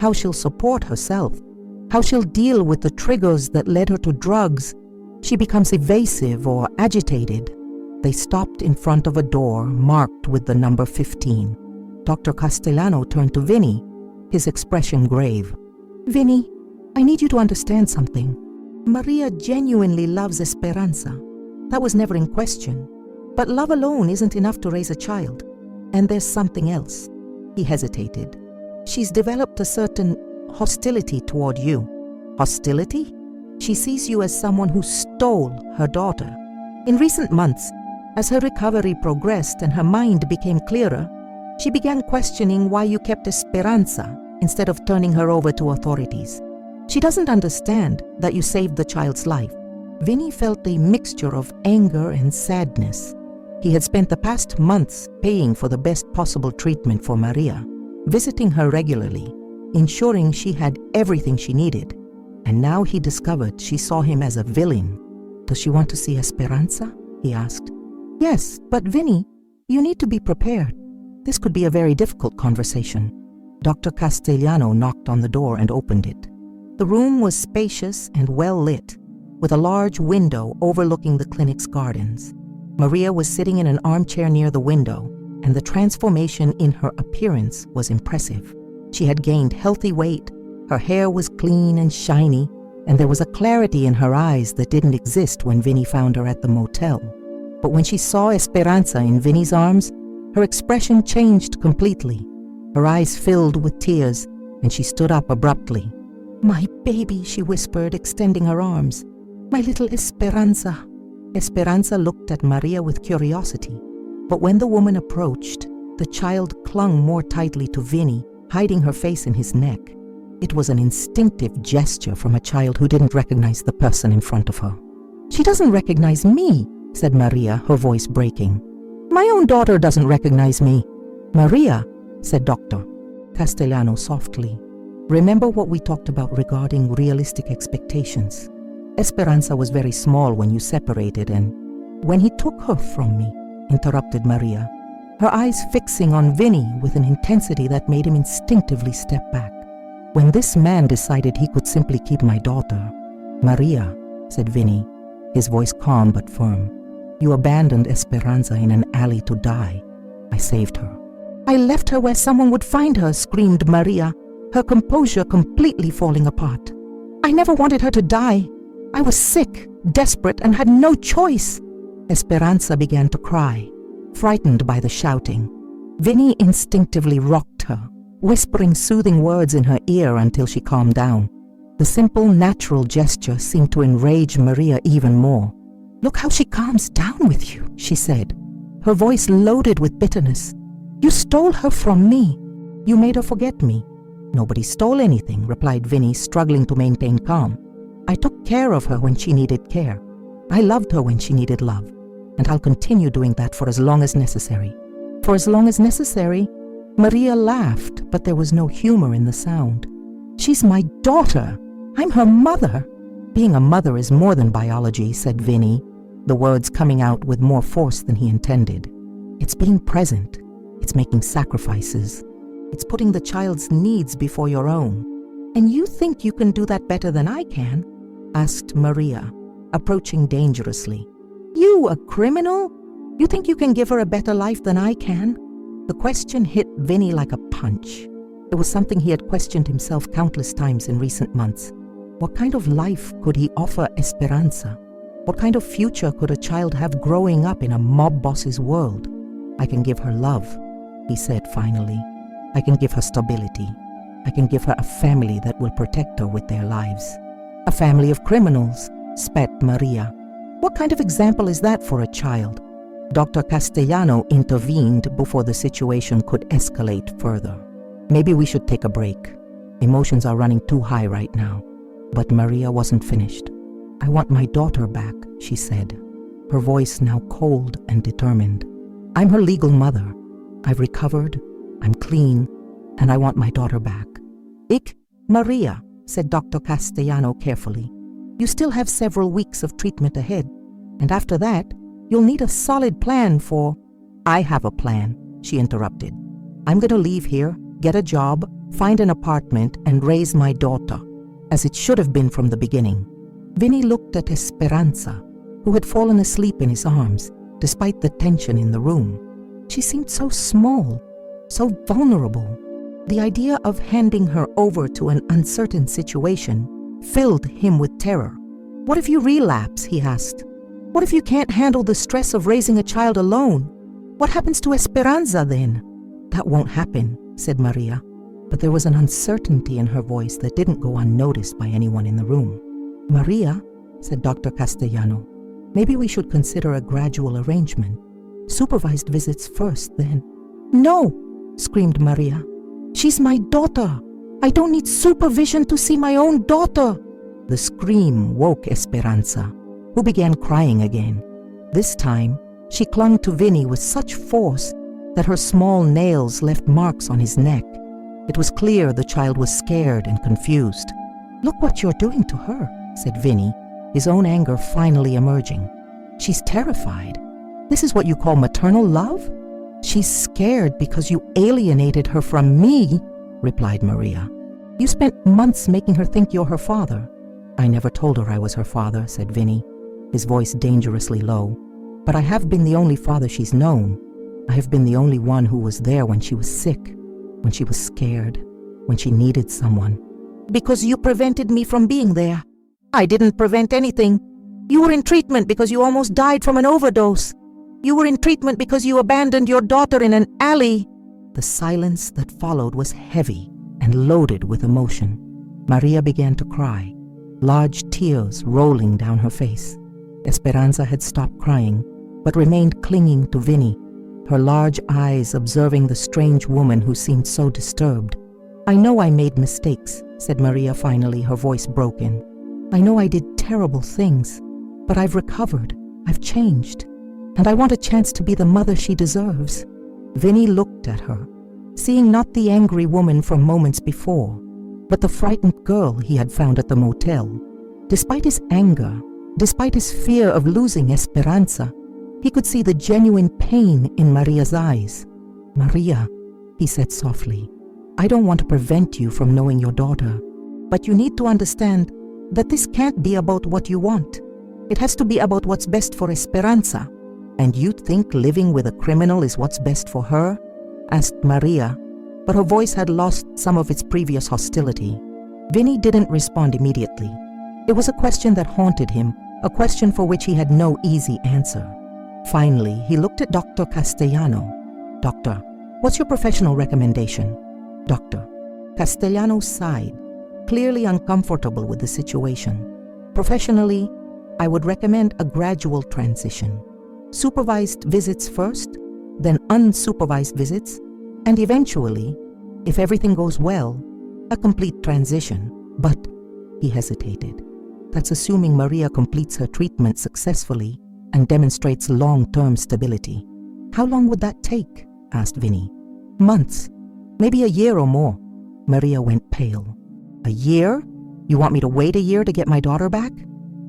how she'll support herself, how she'll deal with the triggers that led her to drugs, she becomes evasive or agitated." They stopped in front of a door marked with the number 15. Dr. Castellano turned to Vinny, his expression grave. "Vinny, I need you to understand something. Maria genuinely loves Esperanza. That was never in question. But love alone isn't enough to raise a child. And there's something else. He hesitated. She's developed a certain hostility toward you. Hostility? She sees you as someone who stole her daughter. In recent months, as her recovery progressed and her mind became clearer, she began questioning why you kept Esperanza instead of turning her over to authorities. She doesn't understand that you saved the child's life. Vinny felt a mixture of anger and sadness. He had spent the past months paying for the best possible treatment for Maria, visiting her regularly, ensuring she had everything she needed. And now he discovered she saw him as a villain. Does she want to see Esperanza? He asked. Yes, but Vinny, you need to be prepared. This could be a very difficult conversation. Dr. Castellano knocked on the door and opened it. The room was spacious and well lit, with a large window overlooking the clinic's gardens. Maria was sitting in an armchair near the window, and the transformation in her appearance was impressive. She had gained healthy weight, her hair was clean and shiny, and there was a clarity in her eyes that didn't exist when Vinny found her at the motel. But when she saw Esperanza in Vinny's arms, her expression changed completely. Her eyes filled with tears, and she stood up abruptly. "My baby," she whispered, extending her arms. "My little Esperanza." Esperanza looked at Maria with curiosity, but when the woman approached, the child clung more tightly to Vinny, hiding her face in his neck. It was an instinctive gesture from a child who didn't recognize the person in front of her. "She doesn't recognize me," said Maria, her voice breaking. "My own daughter doesn't recognize me." "Maria," said Dr. Castellano softly, "remember what we talked about regarding realistic expectations. Esperanza was very small when you separated, and when he took her from me," interrupted Maria, her eyes fixing on Vinny with an intensity that made him instinctively step back. "When this man decided he could simply keep my daughter." "Maria," said Vinny, his voice calm but firm, "you abandoned Esperanza in an alley to die. I saved her." "I left her where someone would find her," screamed Maria, her composure completely falling apart. "I never wanted her to die. I was sick, desperate, and had no choice." Esperanza began to cry, frightened by the shouting. Vinny instinctively rocked her, whispering soothing words in her ear until she calmed down. The simple, natural gesture seemed to enrage Maria even more. "Look how she calms down with you," she said, her voice loaded with bitterness. "You stole her from me. You made her forget me." "Nobody stole anything," replied Vinny, struggling to maintain calm. "I took care of her when she needed care. I loved her when she needed love, and I'll continue doing that for as long as necessary." "For as long as necessary?" Maria laughed, but there was no humor in the sound. "She's my daughter. I'm her mother." "Being a mother is more than biology," said Vinny, the words coming out with more force than he intended. "It's being present. It's making sacrifices. It's putting the child's needs before your own. And you think you can do that better than I can?" asked Maria, approaching dangerously. "You, a criminal? You think you can give her a better life than I can?" The question hit Vinny like a punch. It was something he had questioned himself countless times in recent months. What kind of life could he offer Esperanza? What kind of future could a child have growing up in a mob boss's world? "I can give her love," he said finally. "I can give her stability. I can give her a family that will protect her with their lives." "A family of criminals," spat Maria. "What kind of example is that for a child?" Dr. Castellano intervened before the situation could escalate further. "Maybe we should take a break. Emotions are running too high right now." But Maria wasn't finished. "I want my daughter back," she said, her voice now cold and determined. "I'm her legal mother. I've recovered, I'm clean, and I want my daughter back." Maria," said Dr. Castellano carefully. "You still have several weeks of treatment ahead, and after that, you'll need a solid plan for—" "I have a plan," she interrupted. "I'm going to leave here, get a job, find an apartment, and raise my daughter, as it should have been from the beginning." Vinny looked at Esperanza, who had fallen asleep in his arms, despite the tension in the room. She seemed so small, so vulnerable. The idea of handing her over to an uncertain situation filled him with terror. "What if you relapse?" he asked. "What if you can't handle the stress of raising a child alone? What happens to Esperanza then?" "That won't happen," said Maria, but there was an uncertainty in her voice that didn't go unnoticed by anyone in the room. Maria, said Dr. Castellano, maybe we should consider a gradual arrangement. Supervised visits first, then. No, screamed Maria. She's my daughter. I don't need supervision to see my own daughter. The scream woke Esperanza, who began crying again. This time, she clung to Vinny with such force that her small nails left marks on his neck. It was clear the child was scared and confused. Look what you're doing to her, said Vinny, his own anger finally emerging. She's terrified. This is what you call maternal love? She's scared because you alienated her from me, replied Maria. You spent months making her think you're her father. I never told her I was her father, said Vinny, his voice dangerously low. But I have been the only father she's known. I have been the only one who was there when she was sick, when she was scared, when she needed someone. Because you prevented me from being there. I didn't prevent anything. You were in treatment because you almost died from an overdose. You were in treatment because you abandoned your daughter in an alley. The silence that followed was heavy and loaded with emotion. Maria began to cry, large tears rolling down her face. Esperanza had stopped crying, but remained clinging to Vinny, her large eyes observing the strange woman who seemed so disturbed. I know I made mistakes, said Maria finally, her voice broken. I know I did terrible things, but I've recovered, I've changed, and I want a chance to be the mother she deserves. Vinny looked at her, seeing not the angry woman from moments before, but the frightened girl he had found at the motel. Despite his anger, despite his fear of losing Esperanza, he could see the genuine pain in Maria's eyes. Maria, he said softly, I don't want to prevent you from knowing your daughter, but you need to understand that this can't be about what you want. It has to be about what's best for Esperanza. And you think living with a criminal is what's best for her? Asked Maria, but her voice had lost some of its previous hostility. Vinny didn't respond immediately. It was a question that haunted him, a question for which he had no easy answer. Finally, he looked at Dr. Castellano. Doctor, what's your professional recommendation? Doctor. Castellano sighed, clearly uncomfortable with the situation. Professionally, I would recommend a gradual transition. Supervised visits first, then unsupervised visits, and eventually, if everything goes well, a complete transition. But, he hesitated, that's assuming Maria completes her treatment successfully and demonstrates long-term stability. How long would that take? Asked Vinny. Months, maybe a year or more. Maria went pale. A year? You want me to wait a year to get my daughter back?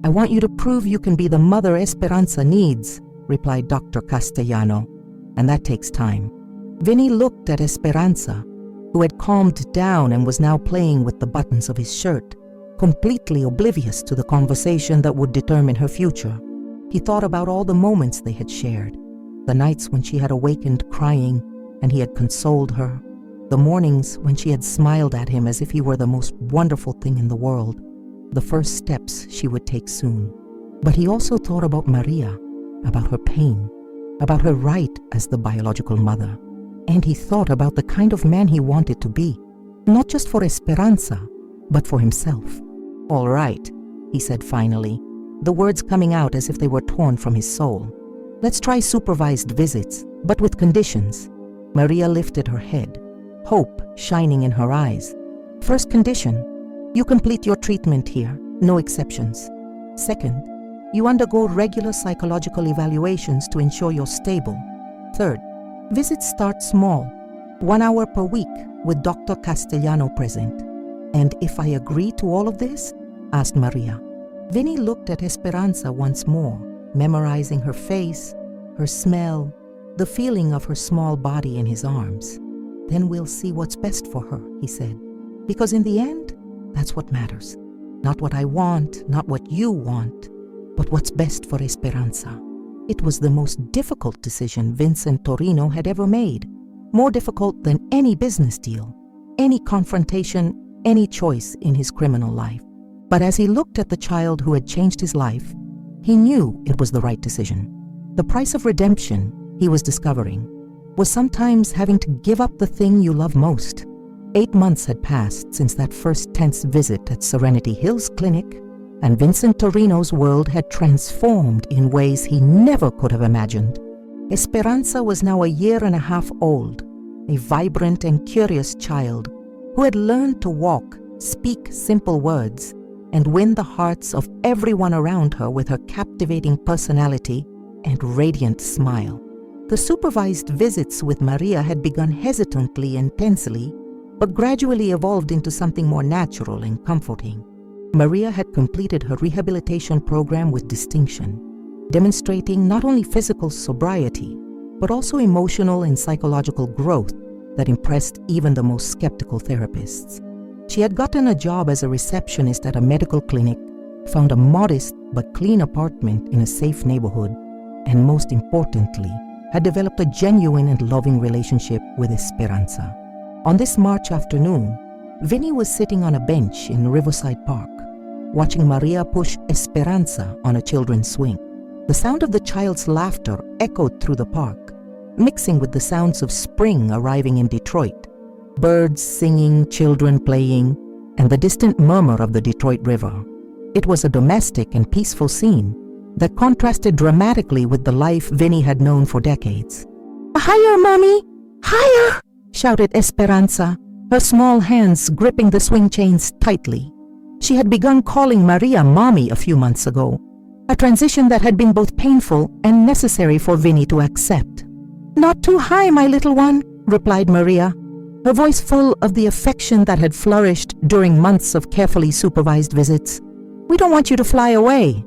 I want you to prove you can be the mother Esperanza needs, replied Dr. Castellano, and that takes time. Vinny looked at Esperanza, who had calmed down and was now playing with the buttons of his shirt, completely oblivious to the conversation that would determine her future. He thought about all the moments they had shared, the nights when she had awakened crying and he had consoled her, the mornings when she had smiled at him as if he were the most wonderful thing in the world, the first steps she would take soon. But he also thought about Maria, about her pain, about her right as the biological mother. And he thought about the kind of man he wanted to be, not just for Esperanza, but for himself. All right, he said finally, the words coming out as if they were torn from his soul. Let's try supervised visits, but with conditions. Maria lifted her head, hope shining in her eyes. First condition, you complete your treatment here, no exceptions. Second, you undergo regular psychological evaluations to ensure you're stable. Third, visits start small, 1 hour per week with Dr. Castellano present. And if I agree to all of this? Asked Maria. Vinny looked at Esperanza once more, memorizing her face, her smell, the feeling of her small body in his arms. Then we'll see what's best for her, he said. Because in the end, that's what matters. Not what I want, not what you want, but what's best for Esperanza. It was the most difficult decision Vincent Torino had ever made, more difficult than any business deal, any confrontation, any choice in his criminal life. But as he looked at the child who had changed his life, he knew it was the right decision. The price of redemption he was discovering. was sometimes having to give up the thing you love most. 8 months had passed since that first tense visit at Serenity Hills Clinic, and Vincent Torino's world had transformed in ways he never could have imagined. Esperanza was now a year and a half old, a vibrant and curious child who had learned to walk, speak simple words, and win the hearts of everyone around her with her captivating personality and radiant smile. The supervised visits with Maria had begun hesitantly and tensely, but gradually evolved into something more natural and comforting. Maria had completed her rehabilitation program with distinction, demonstrating not only physical sobriety, but also emotional and psychological growth that impressed even the most skeptical therapists. She had gotten a job as a receptionist at a medical clinic, found a modest but clean apartment in a safe neighborhood, and most importantly, had developed a genuine and loving relationship with Esperanza. On this March afternoon, Vinny was sitting on a bench in Riverside Park, watching Maria push Esperanza on a children's swing. The sound of the child's laughter echoed through the park, mixing with the sounds of spring arriving in Detroit, birds singing, children playing, and the distant murmur of the Detroit River. It was a domestic and peaceful scene that contrasted dramatically with the life Vinny had known for decades. "Higher, Mommy! Higher!" shouted Esperanza, her small hands gripping the swing chains tightly. She had begun calling Maria Mommy a few months ago, a transition that had been both painful and necessary for Vinny to accept. "Not too high, my little one," replied Maria, her voice full of the affection that had flourished during months of carefully supervised visits. "We don't want you to fly away."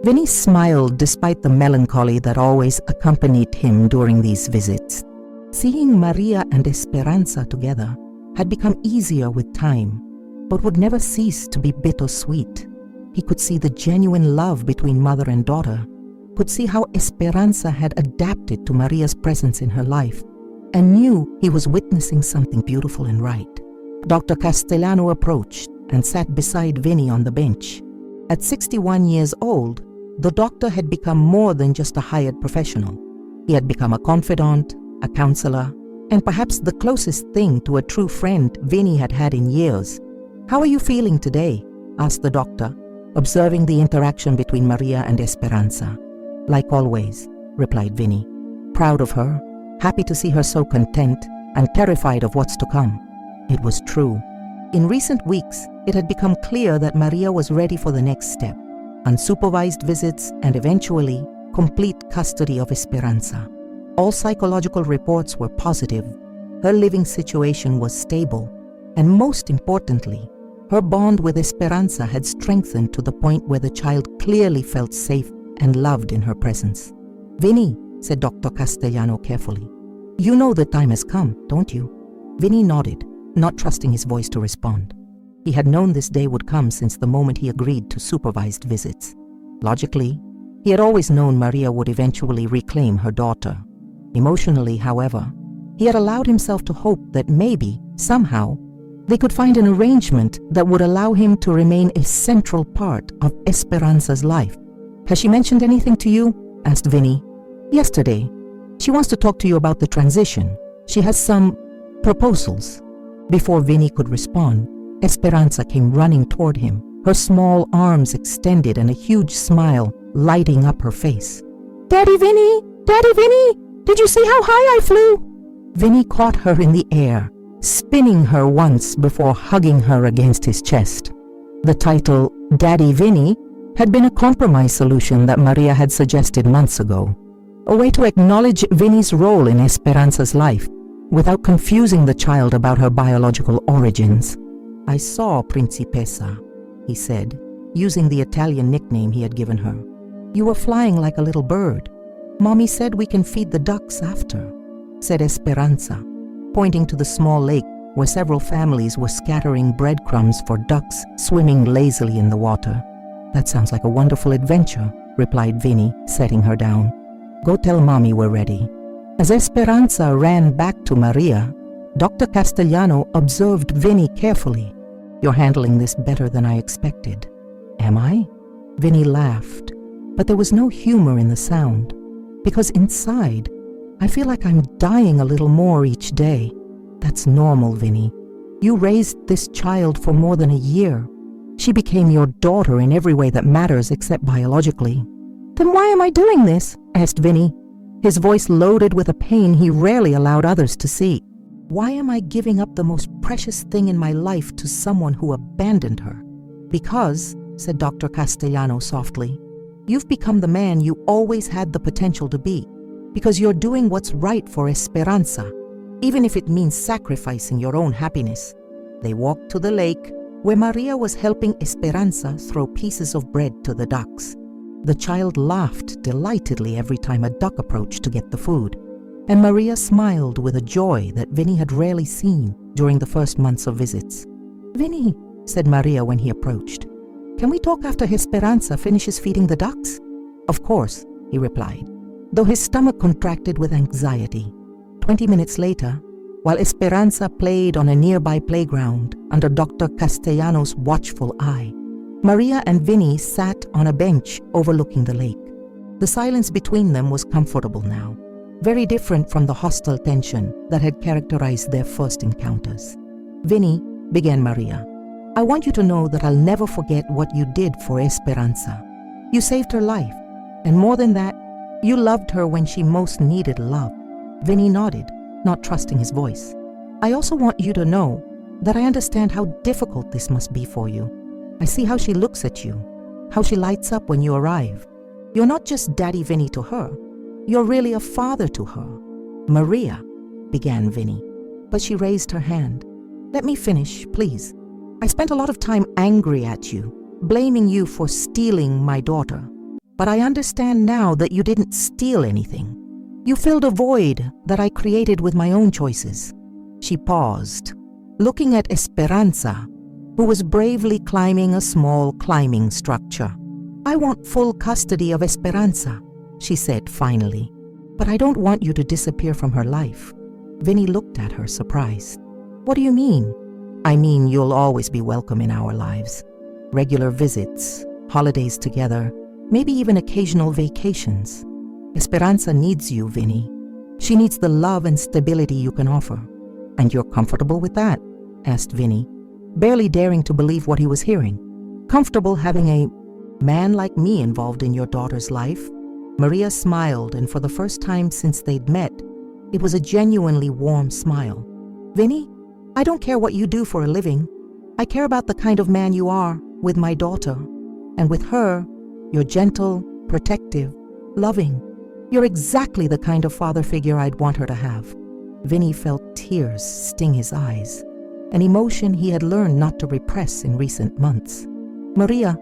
Vinny smiled despite the melancholy that always accompanied him during these visits. Seeing Maria and Esperanza together had become easier with time, but would never cease to be bittersweet. He could see the genuine love between mother and daughter, could see how Esperanza had adapted to Maria's presence in her life, and knew he was witnessing something beautiful and right. Dr. Castellano approached and sat beside Vinny on the bench. At 61 years old, the doctor had become more than just a hired professional. He had become a confidant, a counselor, and perhaps the closest thing to a true friend Vinny had had in years. "How are you feeling today?" asked the doctor, observing the interaction between Maria and Esperanza. "Like always," replied Vinny, proud of her, happy to see her so content, and terrified of what's to come. It was true. In recent weeks, it had become clear that Maria was ready for the next step: unsupervised visits and eventually complete custody of Esperanza. All psychological reports were positive. Her living situation was stable, and most importantly, her bond with Esperanza had strengthened to the point where the child clearly felt safe and loved in her presence. "Vinny," said Dr. Castellano carefully, "you know the time has come, don't you?" Vinny nodded, not trusting his voice to respond. He had known this day would come since the moment he agreed to supervised visits. Logically, he had always known Maria would eventually reclaim her daughter. Emotionally, however, he had allowed himself to hope that maybe, somehow, they could find an arrangement that would allow him to remain a central part of Esperanza's life. "Has she mentioned anything to you?" asked Vinny. "Yesterday. She wants to talk to you about the transition. She has some proposals." Before Vinny could respond, Esperanza came running toward him, her small arms extended and a huge smile lighting up her face. "Daddy Vinny! Daddy Vinny! Did you see how high I flew?" Vinny caught her in the air, spinning her once before hugging her against his chest. The title, Daddy Vinny, had been a compromise solution that Maria had suggested months ago, a way to acknowledge Vinny's role in Esperanza's life without confusing the child about her biological origins. "I saw Principessa," he said, using the Italian nickname he had given her. "You were flying like a little bird. Mommy said we can feed the ducks after," said Esperanza, pointing to the small lake where several families were scattering breadcrumbs for ducks swimming lazily in the water. "That sounds like a wonderful adventure," replied Vinny, setting her down. "Go tell Mommy we're ready." As Esperanza ran back to Maria, Dr. Castellano observed Vinny carefully. "You're handling this better than I expected." "Am I?" Vinny laughed, but there was no humor in the sound, because inside, I feel like I'm dying a little more each day. That's normal, Vinny. You raised this child for more than a year. She became your daughter in every way that matters except biologically. Then why am I doing this? Asked Vinny, his voice loaded with a pain he rarely allowed others to see. Why am I giving up the most precious thing in my life to someone who abandoned her? Because, said Dr. Castellano softly, you've become the man you always had the potential to be. Because you're doing what's right for Esperanza, even if it means sacrificing your own happiness. They walked to the lake, where Maria was helping Esperanza throw pieces of bread to the ducks. The child laughed delightedly every time a duck approached to get the food, and Maria smiled with a joy that Vinny had rarely seen during the first months of visits. Vinny, said Maria when he approached, can we talk after Esperanza finishes feeding the ducks? Of course, he replied, though his stomach contracted with anxiety. 20 minutes later, while Esperanza played on a nearby playground under Dr. Castellano's watchful eye, Maria and Vinny sat on a bench overlooking the lake. The silence between them was comfortable now, very different from the hostile tension that had characterized their first encounters. Vinny, began Maria, I want you to know that I'll never forget what you did for Esperanza. You saved her life, and more than that, you loved her when she most needed love. Vinny nodded, not trusting his voice. I also want you to know that I understand how difficult this must be for you. I see how she looks at you, how she lights up when you arrive. You're not just Daddy Vinny to her. You're really a father to her. Maria, began Vinny, but she raised her hand. Let me finish, please. I spent a lot of time angry at you, blaming you for stealing my daughter. But I understand now that you didn't steal anything. You filled a void that I created with my own choices. She paused, looking at Esperanza, who was bravely climbing a small climbing structure. I want full custody of Esperanza, she said finally, but I don't want you to disappear from her life. Vinny looked at her, surprised. What do you mean? I mean you'll always be welcome in our lives. Regular visits, holidays together, maybe even occasional vacations. Esperanza needs you, Vinny. She needs the love and stability you can offer. And you're comfortable with that? Asked Vinny, barely daring to believe what he was hearing. Comfortable having a man like me involved in your daughter's life? Maria smiled, and for the first time since they'd met, it was a genuinely warm smile. Vinny, I don't care what you do for a living. I care about the kind of man you are with my daughter. And with her, you're gentle, protective, loving. You're exactly the kind of father figure I'd want her to have. Vinny felt tears sting his eyes, an emotion he had learned not to repress in recent months. Maria,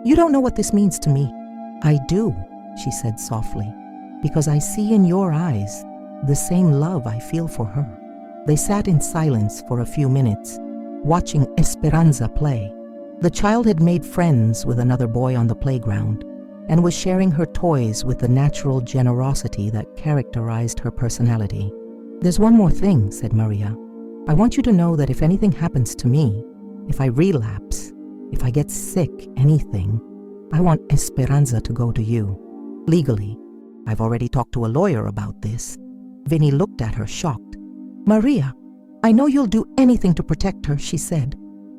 you don't know what this means to me. I do, she said softly, because I see in your eyes the same love I feel for her. They sat in silence for a few minutes, watching Esperanza play. The child had made friends with another boy on the playground and was sharing her toys with the natural generosity that characterized her personality. There's one more thing, said Maria. I want you to know that if anything happens to me, if I relapse, if I get sick, anything, I want Esperanza to go to you. Legally. I've already talked to a lawyer about this. Vinny looked at her, shocked. Maria, I know you'll do anything to protect her, she said.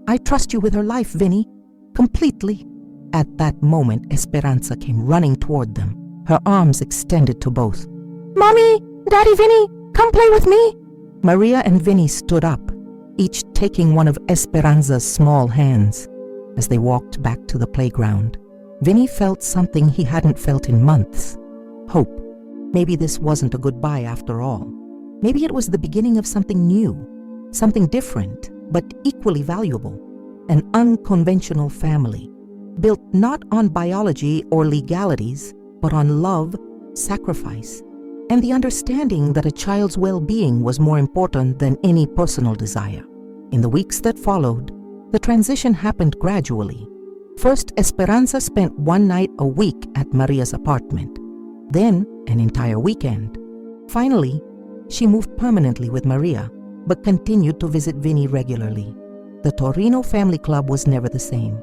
I trust you with her life, Vinny, completely. At that moment, Esperanza came running toward them, her arms extended to both. Mommy, Daddy Vinny, come play with me. Maria and Vinny stood up, each taking one of Esperanza's small hands. As they walked back to the playground, Vinny felt something he hadn't felt in months. Hope. Maybe this wasn't a goodbye after all. Maybe it was the beginning of something new, something different, but equally valuable. An unconventional family, built not on biology or legalities, but on love, sacrifice, and the understanding that a child's well-being was more important than any personal desire. In the weeks that followed, the transition happened gradually. First, Esperanza spent one night a week at Maria's apartment, then an entire weekend. Finally, she moved permanently with Maria, but continued to visit Vinny regularly. The Torino family club was never the same.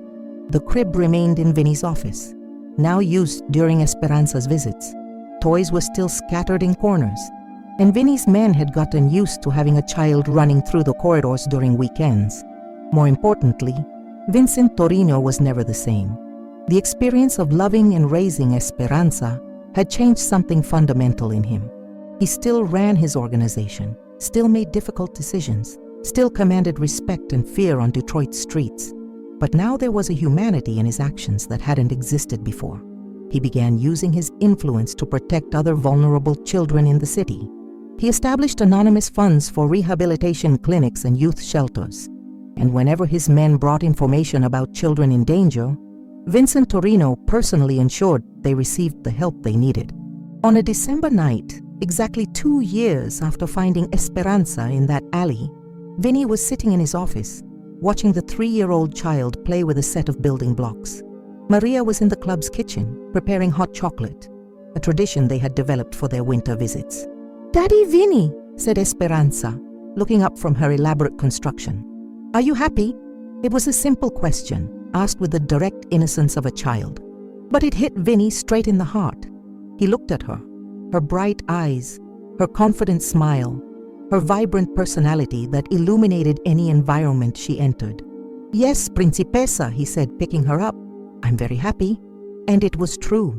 The crib remained in Vinny's office, now used during Esperanza's visits. Toys were still scattered in corners, and Vinny's men had gotten used to having a child running through the corridors during weekends. More importantly, Vincent Torino was never the same. The experience of loving and raising Esperanza had changed something fundamental in him. He still ran his organization, still made difficult decisions, still commanded respect and fear on Detroit's streets. But now there was a humanity in his actions that hadn't existed before. He began using his influence to protect other vulnerable children in the city. He established anonymous funds for rehabilitation clinics and youth shelters. And whenever his men brought information about children in danger, Vincent Torino personally ensured they received the help they needed. On a December night, exactly 2 years after finding Esperanza in that alley, Vinny was sitting in his office, watching the 3-year-old child play with a set of building blocks. Maria was in the club's kitchen, preparing hot chocolate, a tradition they had developed for their winter visits. "Daddy Vinny," said Esperanza, looking up from her elaborate construction. "Are you happy?" It was a simple question, asked with the direct innocence of a child. But it hit Vinny straight in the heart. He looked at her bright eyes, her confident smile, her vibrant personality that illuminated any environment she entered. "Yes, Principessa," he said, picking her up. "I'm very happy." And it was true.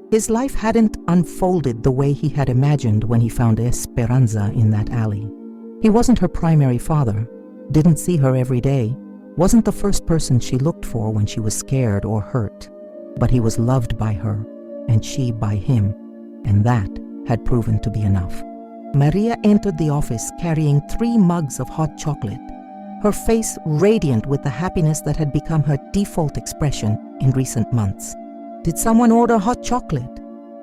His life hadn't unfolded the way he had imagined when he found Esperanza in that alley. He wasn't her primary father, didn't see her every day, wasn't the first person she looked for when she was scared or hurt. But he was loved by her, and she by him, and that had proven to be enough. Maria entered the office carrying 3 mugs of hot chocolate, her face radiant with the happiness that had become her default expression in recent months. "Did someone order hot chocolate?"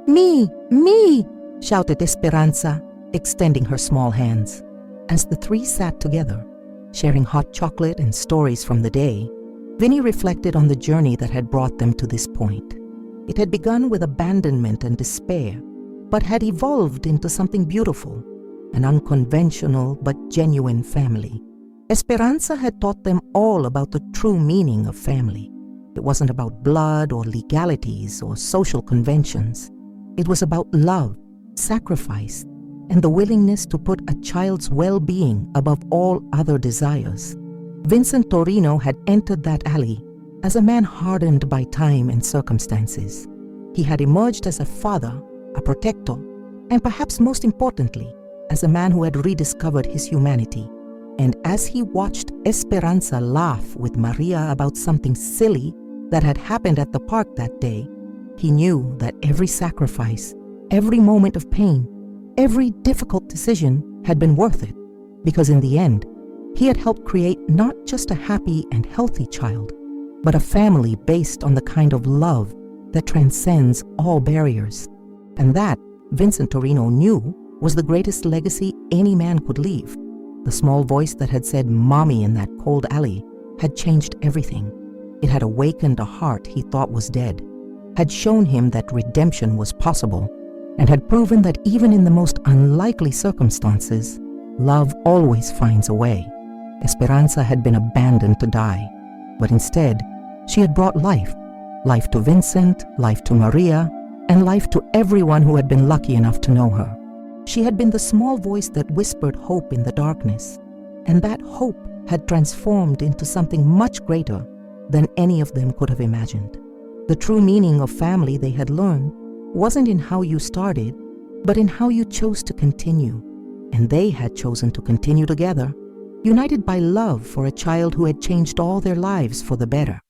"Me! Me!" shouted Esperanza, extending her small hands. As the 3 sat together, sharing hot chocolate and stories from the day, Vinny reflected on the journey that had brought them to this point. It had begun with abandonment and despair, but had evolved into something beautiful, an unconventional but genuine family. Esperanza had taught them all about the true meaning of family. It wasn't about blood or legalities or social conventions. It was about love, sacrifice, and the willingness to put a child's well-being above all other desires. Vincent Torino had entered that alley as a man hardened by time and circumstances. He had emerged as a father, a protector, and perhaps most importantly, as a man who had rediscovered his humanity. And as he watched Esperanza laugh with Maria about something silly that had happened at the park that day, he knew that every sacrifice, every moment of pain, every difficult decision had been worth it, because in the end, he had helped create not just a happy and healthy child, but a family based on the kind of love that transcends all barriers. And that, Vincent Torino knew, was the greatest legacy any man could leave. The small voice that had said "mommy" in that cold alley had changed everything. It had awakened a heart he thought was dead, had shown him that redemption was possible, and had proven that even in the most unlikely circumstances, love always finds a way. Esperanza had been abandoned to die, but instead, she had brought life. Life to Vincent, life to Maria, and life to everyone who had been lucky enough to know her. She had been the small voice that whispered hope in the darkness, and that hope had transformed into something much greater than any of them could have imagined. The true meaning of family, they had learned, wasn't in how you started, but in how you chose to continue. And they had chosen to continue together, united by love for a child who had changed all their lives for the better.